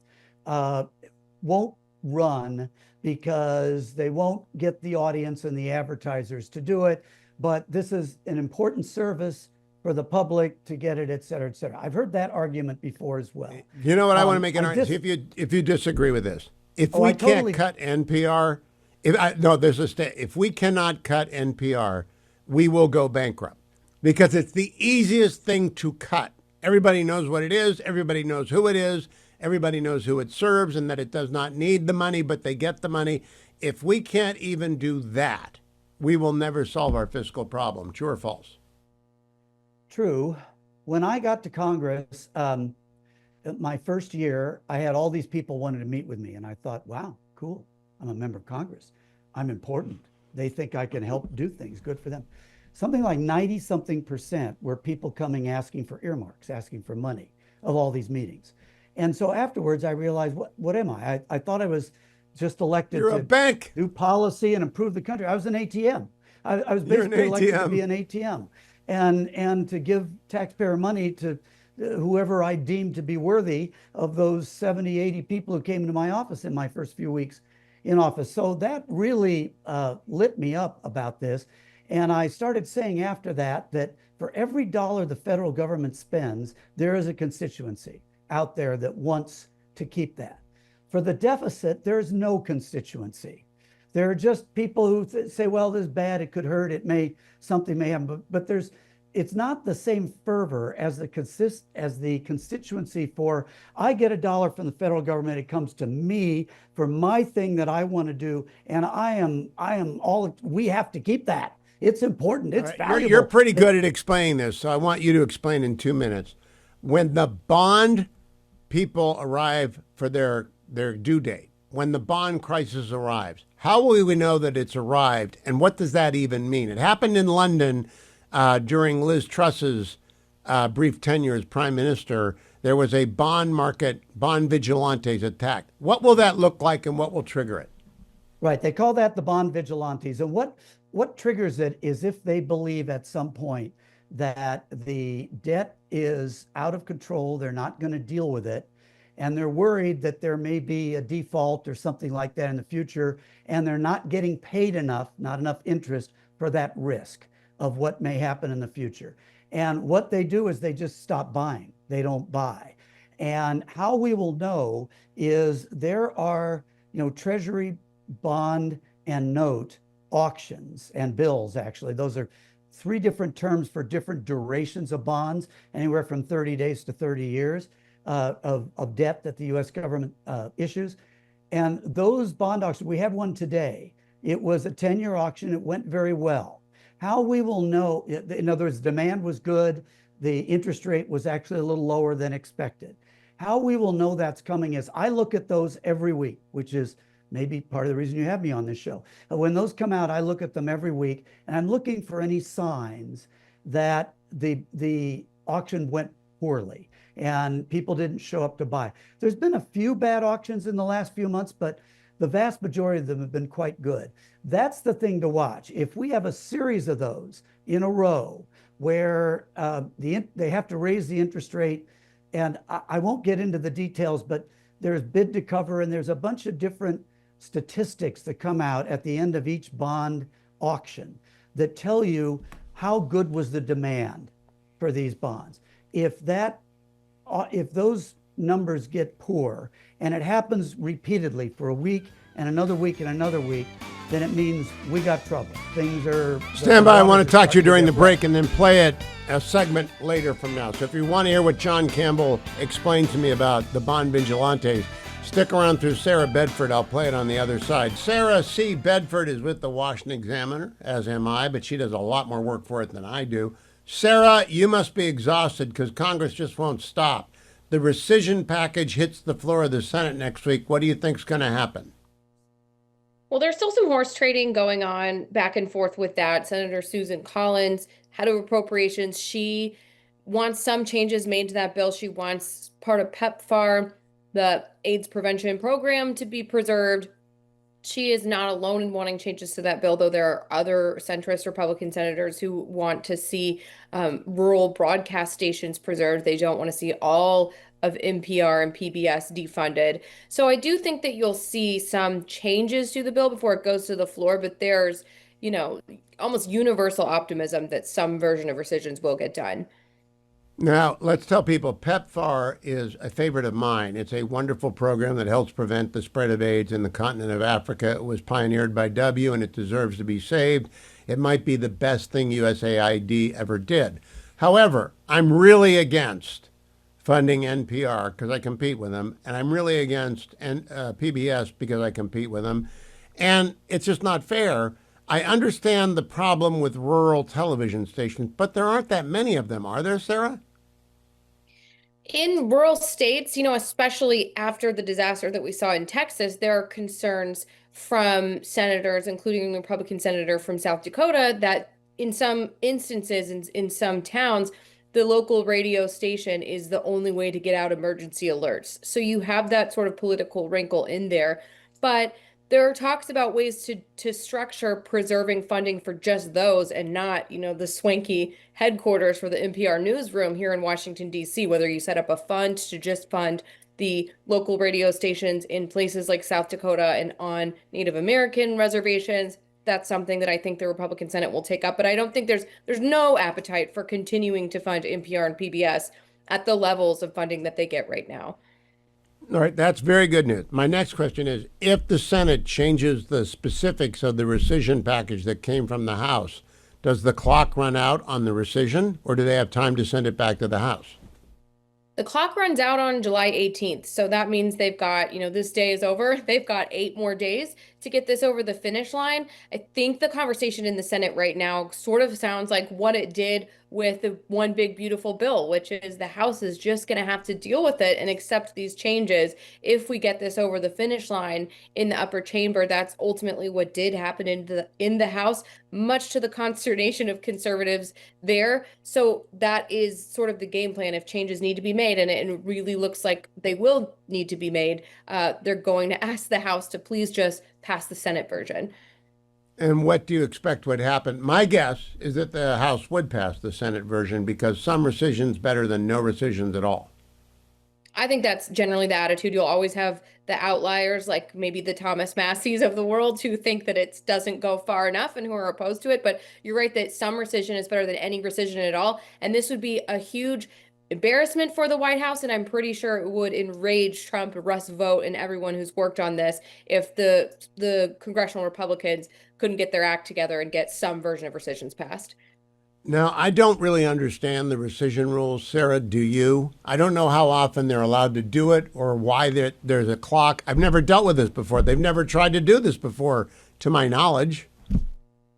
won't run because they won't get the audience and the advertisers to do it. But this is an important service for the public to get it, et cetera, et cetera. I've heard that argument before as well. You know what? I want to make an argument. If you disagree with this, if we can't cut NPR, if we cannot cut NPR, we will go bankrupt because it's the easiest thing to cut. Everybody knows what it is. Everybody knows who it is. Everybody knows who it serves and that it does not need the money, but they get the money. If we can't even do that, we will never solve our fiscal problem. True or false? True. When I got to Congress, my first year, I had all these people wanting to meet with me. And I thought, wow, cool. I'm a member of Congress. I'm important. They think I can help do things. Good for them. Something like 90-something% were people coming asking for earmarks, asking for money of all these meetings. And so afterwards, I realized, what am I? I thought I was just elected You're to a bank. do policy and improve the country. I was an ATM. I was basically elected to be an ATM and to give taxpayer money to whoever I deemed to be worthy of those 70, 80 people who came into my office in my first few weeks in office. So that really lit me up about this. And I started saying after that for every dollar the federal government spends, there is a constituency out there that wants to keep that. For the deficit, there's no constituency. There are just people who say, well, this is bad, it could hurt, something may happen, but it's not the same fervor as the constituency for, I get $1 from the federal government, it comes to me for my thing that I want to do, and we have to keep that. It's important, it's valuable. You're pretty good at explaining this, so I want you to explain in 2 minutes. When the bond people arrive for their due date, when the bond crisis arrives, how will we know that it's arrived, and what does that even mean? It happened in London during Liz Truss's brief tenure as prime minister. There was a bond vigilantes attack. What will that look like, and what will trigger it? Right, they call that the bond vigilantes, and what triggers it is if they believe at some point that the debt is out of control, they're not going to deal with it, and they're worried that there may be a default or something like that in the future, and they're not getting paid enough, not enough interest for that risk of what may happen in the future. And what they do is they just stop buying. They don't buy. And how we will know is there are, treasury bond and note auctions and bills, actually. Those are 3 different terms for different durations of bonds, anywhere from 30 days to 30 years of debt that the U.S. government issues. And those bond auctions, we have one today. It was a 10-year auction. It went very well. How we will know, in other words, demand was good. The interest rate was actually a little lower than expected. How we will know that's coming is I look at those every week, which is maybe part of the reason you have me on this show. When those come out, I look at them every week, and I'm looking for any signs that the auction went poorly and people didn't show up to buy. There's been a few bad auctions in the last few months, but the vast majority of them have been quite good. That's the thing to watch. If we have a series of those in a row where they have to raise the interest rate, and I won't get into the details, but there's bid to cover, and there's a bunch of different statistics that come out at the end of each bond auction that tell you how good was the demand for these bonds. If those numbers get poor, and it happens repeatedly for a week and another week and another week, then it means we got trouble. Things are... Stand by. I want to talk to you during the break and then play it a segment later from now. So if you want to hear what John Campbell explained to me about the bond vigilantes, stick around through Sarah Bedford. I'll play it on the other side. Sarah C. Bedford is with the Washington Examiner, as am I, but she does a lot more work for it than I do. Sarah, you must be exhausted because Congress just won't stop. The rescission package hits the floor of the Senate next week. What do you think's going to happen? Well, there's still some horse trading going on back and forth with that. Senator Susan Collins, head of appropriations, she wants some changes made to that bill. She wants part of PEPFAR, the AIDS prevention program, to be preserved. She is not alone in wanting changes to that bill, though there are other centrist Republican senators who want to see rural broadcast stations preserved. They don't want to see all of NPR and PBS defunded. So I do think that you'll see some changes to the bill before it goes to the floor, but there's, almost universal optimism that some version of rescissions will get done. Now, let's tell people PEPFAR is a favorite of mine. It's a wonderful program that helps prevent the spread of AIDS in the continent of Africa. It was pioneered by W, and it deserves to be saved. It might be the best thing USAID ever did. However, I'm really against funding NPR because I compete with them, and I'm really against PBS because I compete with them, and it's just not fair. I understand the problem with rural television stations, but there aren't that many of them, are there, Sarah? In rural states, especially after the disaster that we saw in Texas, there are concerns from senators, including the Republican senator from South Dakota, that in some instances, in some towns, the local radio station is the only way to get out emergency alerts. So you have that sort of political wrinkle in there. But there are talks about ways to structure preserving funding for just those and not, the swanky headquarters for the NPR newsroom here in Washington, D.C., whether you set up a fund to just fund the local radio stations in places like South Dakota and on Native American reservations. That's something that I think the Republican Senate will take up. But I don't think there's no appetite for continuing to fund NPR and PBS at the levels of funding that they get right now. All right, that's very good news. My next question is, if the Senate changes the specifics of the rescission package that came from the House, does the clock run out on the rescission, or do they have time to send it back to the House? The clock runs out on July 18th. So that means they've got, this day is over. They've got 8 more days to get this over the finish line. I think the conversation in the Senate right now sort of sounds like what it did with the one big beautiful bill, which is the House is just going to have to deal with it and accept these changes if we get this over the finish line in the upper chamber. That's ultimately what did happen in the House, much to the consternation of conservatives there. So that is sort of the game plan if changes need to be made, and it really looks like they will need to be made. They're going to ask the House to please just pass the Senate version. And what do you expect would happen? My guess is that the House would pass the Senate version because some rescission's better than no rescissions at all. I think that's generally the attitude. You'll always have the outliers, like maybe the Thomas Masseys of the world, who think that it doesn't go far enough and who are opposed to it. But you're right that some rescission is better than any rescission at all. And this would be a huge embarrassment for the White House, and I'm pretty sure it would enrage Trump, Russ Vought, and everyone who's worked on this if the congressional Republicans couldn't get their act together and get some version of rescissions passed. Now, I don't really understand the rescission rules. Sarah, do you? I don't know how often they're allowed to do it or why there's a clock. I've never dealt with this before. They've never tried to do this before, to my knowledge.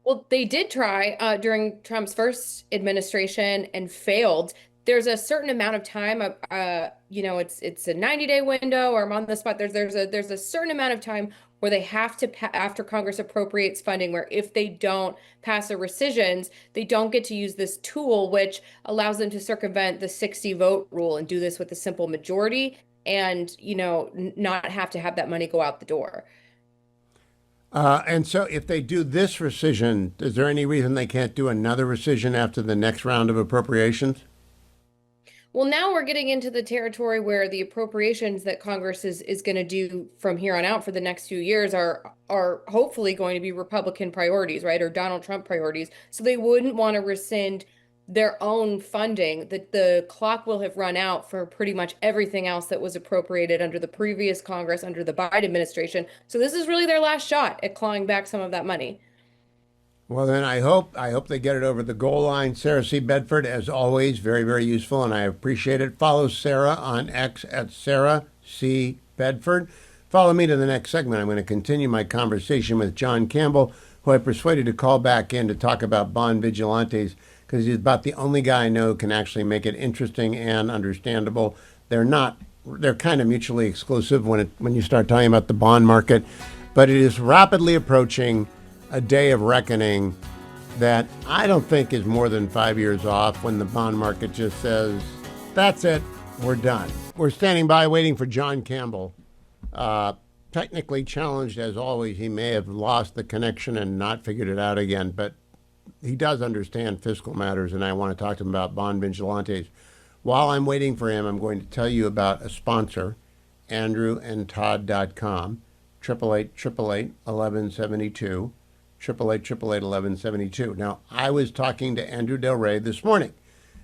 Well, they did try during Trump's first administration and failed. There's a certain amount of time, it's a 90-day window, or I'm on the spot. There's a certain amount of time where they have to after Congress appropriates funding, where if they don't pass the rescissions, they don't get to use this tool, which allows them to circumvent the 60 vote rule and do this with a simple majority, and not have to have that money go out the door. And so if they do this rescission, is there any reason they can't do another rescission after the next round of appropriations? Well, now we're getting into the territory where the appropriations that Congress is going to do from here on out for the next few years are hopefully going to be Republican priorities, right? Or Donald Trump priorities. So they wouldn't want to rescind their own funding. The clock will have run out for pretty much everything else that was appropriated under the previous Congress, under the Biden administration. So this is really their last shot at clawing back some of that money. Well, then I hope they get it over the goal line. Sarah C. Bedford, as always, very, very useful, and I appreciate it. Follow Sarah on X at Sarah C. Bedford. Follow me to the next segment. I'm going to continue my conversation with John Campbell, who I persuaded to call back in to talk about bond vigilantes, because he's about the only guy I know who can actually make it interesting and understandable. They're kind of mutually exclusive when you start talking about the bond market, but it is rapidly approaching a day of reckoning that I don't think is more than 5 years off, when the bond market just says, that's it, we're done. We're standing by waiting for John Campbell. Technically challenged as always. He may have lost the connection and not figured it out again, but he does understand fiscal matters, and I want to talk to him about bond vigilantes. While I'm waiting for him, I'm going to tell you about a sponsor, AndrewandTodd.com, 888-888-1172. 888-888-1172. Now, I was talking to Andrew Del Rey this morning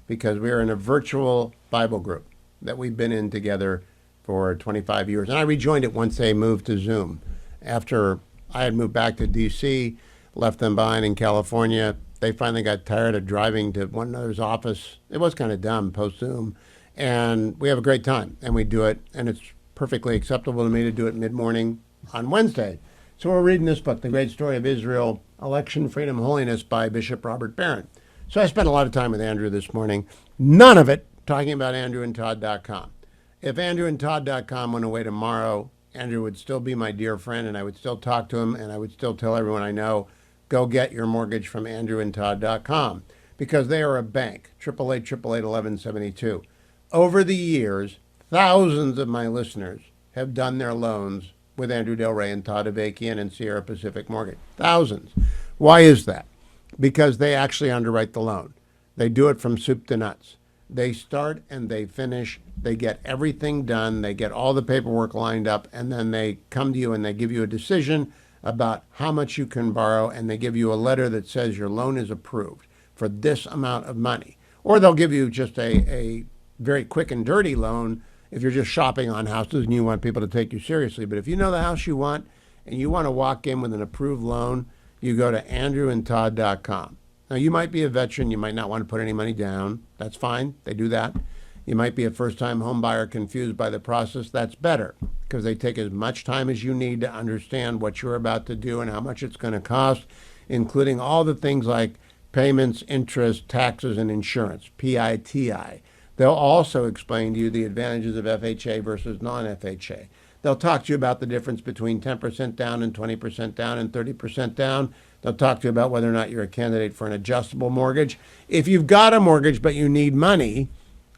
because we are in a virtual Bible group that we've been in together for 25 years. And I rejoined it once they moved to Zoom. After I had moved back to D.C., left them behind in California, they finally got tired of driving to one another's office. It was kind of dumb post-Zoom. And we have a great time, and we do it. And it's perfectly acceptable to me to do it mid-morning on Wednesday. So we're reading this book, The Great Story of Israel, Election, Freedom, Holiness by Bishop Robert Barron. So I spent a lot of time with Andrew this morning, none of it talking about AndrewandTodd.com. If AndrewandTodd.com went away tomorrow, Andrew would still be my dear friend, and I would still talk to him, and I would still tell everyone I know, go get your mortgage from AndrewandTodd.com, because they are a bank, 888-888-1172. Over the years, thousands of my listeners have done their loans with Andrew Del Rey and Todd Avakian and Sierra Pacific Mortgage. Thousands. Why is that? Because they actually underwrite the loan. They do it from soup to nuts. They start and they finish. They get everything done. They get all the paperwork lined up, and then they come to you and they give you a decision about how much you can borrow, and they give you a letter that says your loan is approved for this amount of money. Or they'll give you just a very quick and dirty loan if you're just shopping on houses and you want people to take you seriously. But if you know the house you want and you want to walk in with an approved loan, you go to AndrewandTodd.com. Now, you might be a veteran. You might not want to put any money down. That's fine. They do that. You might be a first-time home buyer confused by the process. That's better, because they take as much time as you need to understand what you're about to do and how much it's going to cost, including all the things like payments, interest, taxes, and insurance, PITI. They'll also explain to you the advantages of FHA versus non-FHA. They'll talk to you about the difference between 10% down and 20% down and 30% down. They'll talk to you about whether or not you're a candidate for an adjustable mortgage. If you've got a mortgage but you need money,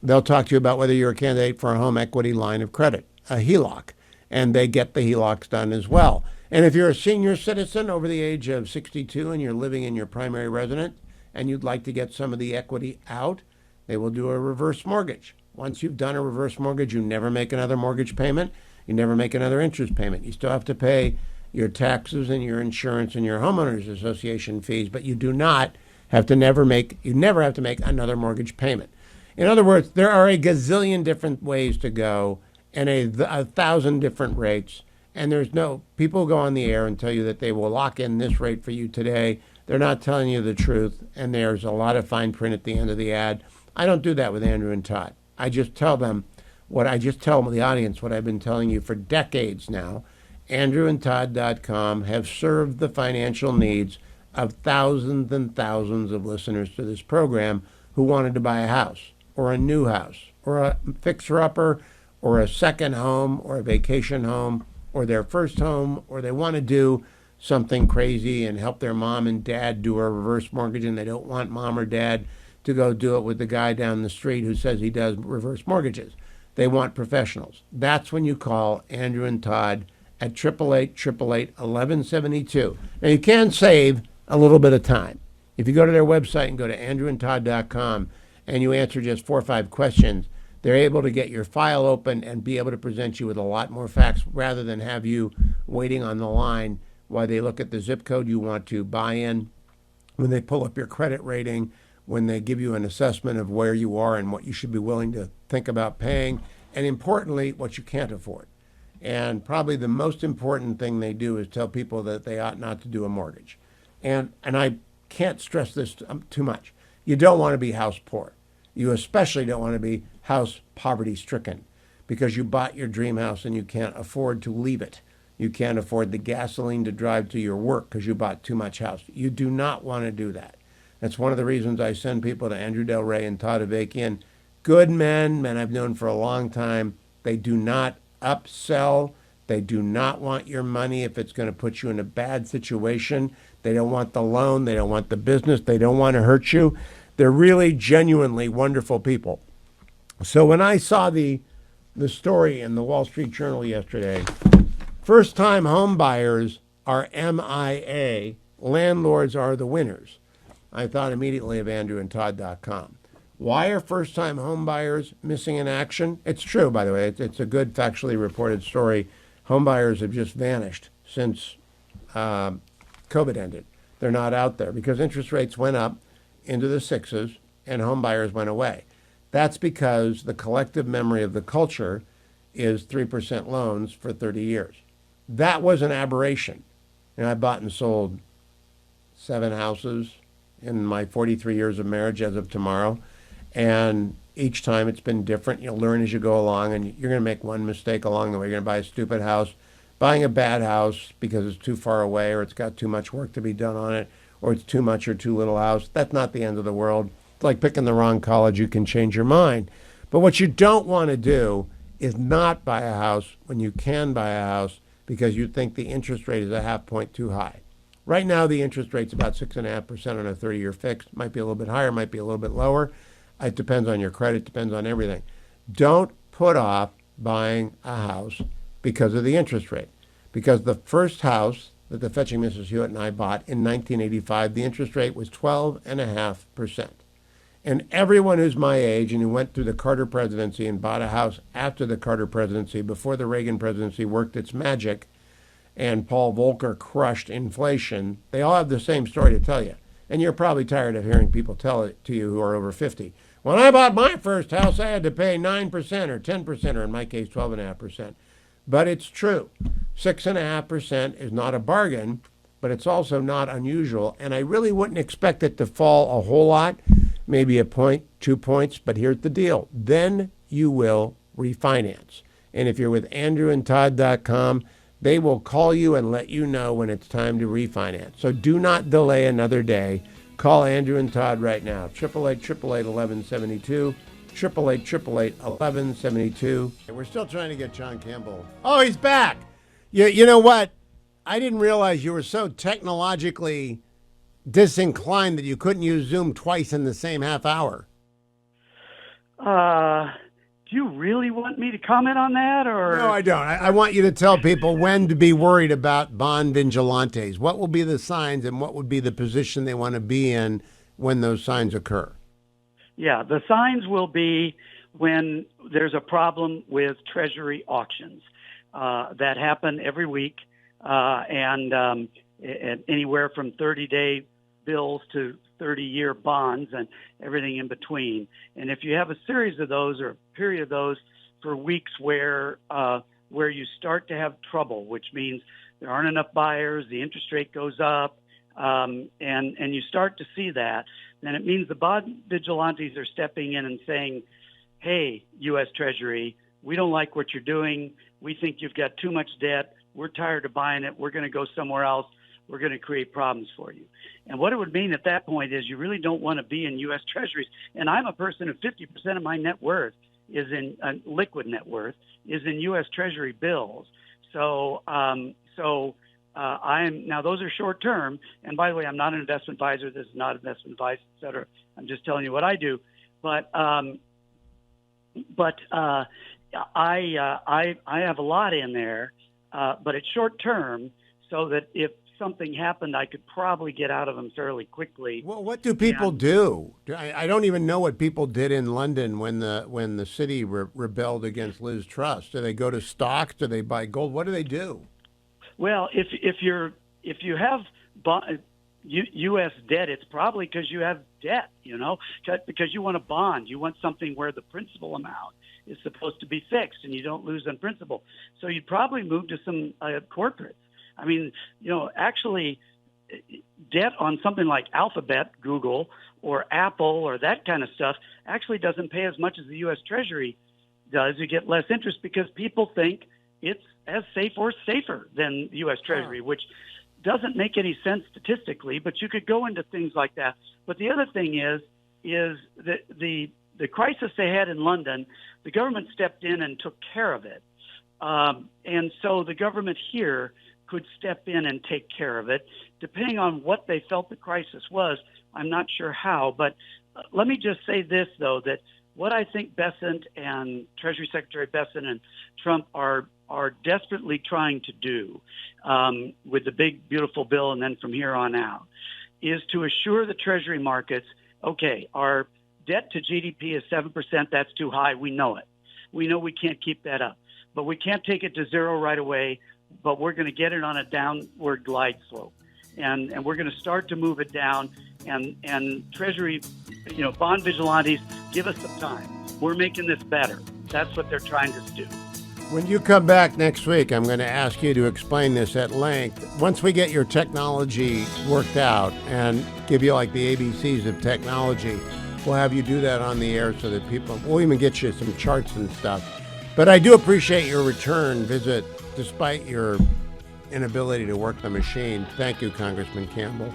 they'll talk to you about whether you're a candidate for a home equity line of credit, a HELOC, and they get the HELOCs done as well. And if you're a senior citizen over the age of 62 and you're living in your primary residence and you'd like to get some of the equity out, they will do a reverse mortgage. Once you've done a reverse mortgage, you never make another mortgage payment. You never make another interest payment. You still have to pay your taxes and your insurance and your homeowners association fees, but you do not have to never make another mortgage payment. In other words, there are a gazillion different ways to go and a 1,000 different rates. And there's no, people go on the air and tell you that they will lock in this rate for you today, They're not telling you the truth, and there's a lot of fine print at the end of the ad. I don't do that with Andrew and Todd. I just tell them the audience what I've been telling you for decades now. AndrewandTodd.com have served the financial needs of thousands and thousands of listeners to this program who wanted to buy a house or a new house or a fixer-upper or a second home or a vacation home or their first home, or they want to do something crazy and help their mom and dad do a reverse mortgage, and they don't want mom or dad to go do it with the guy down the street who says he does reverse mortgages. They want professionals. That's when you call Andrew and Todd at 888-888-1172. Now, you can save a little bit of time. If you go to their website and go to andrewandtodd.com and you answer just 4 or 5 questions, they're able to get your file open and be able to present you with a lot more facts rather than have you waiting on the line while they look at the zip code you want to buy in, when they pull up your credit rating, when they give you an assessment of where you are and what you should be willing to think about paying, and importantly, what you can't afford. And probably the most important thing they do is tell people that they ought not to do a mortgage. And I can't stress this too much. You don't want to be house poor. You especially don't want to be house poverty stricken because you bought your dream house and you can't afford to leave it. You can't afford the gasoline to drive to your work because you bought too much house. You do not want to do that. That's one of the reasons I send people to Andrew Del Rey and Todd Avakian. Good men I've known for a long time. They do not upsell. They do not want your money if it's going to put you in a bad situation. They don't want the loan. They don't want the business. They don't want to hurt you. They're really genuinely wonderful people. So when I saw the story in the Wall Street Journal yesterday, first-time home buyers are MIA, landlords are the winners, I thought immediately of AndrewandTodd.com. Why are first-time home buyers missing in action? It's true, by the way. It's a good factually reported story. Home buyers have just vanished since COVID ended. They're not out there because interest rates went up into the 6s and home buyers went away. That's because the collective memory of the culture is 3% loans for 30 years. That was an aberration. And I bought and sold 7 houses in my 43 years of marriage as of tomorrow. And each time it's been different. You'll learn as you go along, and you're going to make one mistake along the way. You're going to buy a stupid house, buying a bad house because it's too far away or it's got too much work to be done on it, or it's too much or too little house. That's not the end of the world. It's like picking the wrong college. You can change your mind. But what you don't want to do is not buy a house when you can buy a house because you think the interest rate is a half point too high. Right now, the interest rate's about 6.5% on a 30-year fix. Might be a little bit higher, might be a little bit lower. It depends on your credit, depends on everything. Don't put off buying a house because of the interest rate. Because the first house that the fetching Mrs. Hewitt and I bought in 1985, the interest rate was 12.5%. And everyone who's my age and who went through the Carter presidency and bought a house after the Carter presidency, before the Reagan presidency worked its magic, and Paul Volcker crushed inflation, they all have the same story to tell you. And you're probably tired of hearing people tell it to you who are over 50. When I bought my first house, I had to pay 9% or 10%, or in my case, 12.5%. But it's true. 6.5% is not a bargain, but it's also not unusual. And I really wouldn't expect it to fall a whole lot, maybe a point, 2 points. But here's the deal. Then you will refinance. And if you're with AndrewandTodd.com, they will call you and let you know when it's time to refinance. So do not delay another day. Call Andrew and Todd right now. 888-888-1172. 888-888-1172. We're still trying to get John Campbell. Oh, he's back. You know what? I didn't realize you were so technologically disinclined that you couldn't use Zoom twice in the same half hour. Do you really want me to comment on that, or? No, I don't. I want you to tell people when to be worried about bond vigilantes. What will be the signs and what would be the position they want to be in when those signs occur? Yeah, the signs will be when there's a problem with Treasury auctions that happen every week, and anywhere from 30-day bills to 30-year bonds and everything in between. And if you have a series of those or a period of those for weeks where you start to have trouble, which means there aren't enough buyers, the interest rate goes up, and you start to see that, then it means the bond vigilantes are stepping in and saying, hey, U.S. Treasury, we don't like what you're doing. We think you've got too much debt. We're tired of buying it. We're going to go somewhere else. We're going to create problems for you. And what it would mean at that point is you really don't want to be in U.S. Treasuries. And I'm a person who 50% of my net worth is in liquid net worth is in U.S. Treasury bills. So I'm now those are short term. And by the way, I'm not an investment advisor. This is not investment advice, et cetera. I'm just telling you what I do. But I have a lot in there, but it's short term, so that if something happened, I could probably get out of them fairly quickly. Well, what do people do? I don't even know what people did in London when the city rebelled against Liz Truss. Do they go to stocks? Do they buy gold? What do they do? Well, if you have U.S. debt, it's probably because you have debt, because you want a bond. You want something where the principal amount is supposed to be fixed and you don't lose on principal. So you'd probably move to some corporates. I mean, actually, debt on something like Alphabet, Google, or Apple, or that kind of stuff actually doesn't pay as much as the U.S. Treasury does. You get less interest because people think it's as safe or safer than the U.S. Treasury, which doesn't make any sense statistically, but you could go into things like that. But the other thing is that the crisis they had in London, the government stepped in and took care of it. And so the government here could step in and take care of it, depending on what they felt the crisis was. I'm not sure how, but let me just say this, though, that what I think Bessent and Treasury Secretary Bessent and Trump are desperately trying to do with the big, beautiful bill and then from here on out is to assure the Treasury markets, okay, our debt to GDP is 7%. That's too high. We know it. We know we can't keep that up. But we can't take it to zero right away, but we're going to get it on a downward glide slope. And we're going to start to move it down. And Treasury, bond vigilantes, give us some time. We're making this better. That's what they're trying to do. When you come back next week, I'm going to ask you to explain this at length. Once we get your technology worked out and give you like the ABCs of technology, we'll have you do that on the air so that we'll even get you some charts and stuff. But I do appreciate your return visit despite your inability to work the machine. Thank you, Congressman Campbell.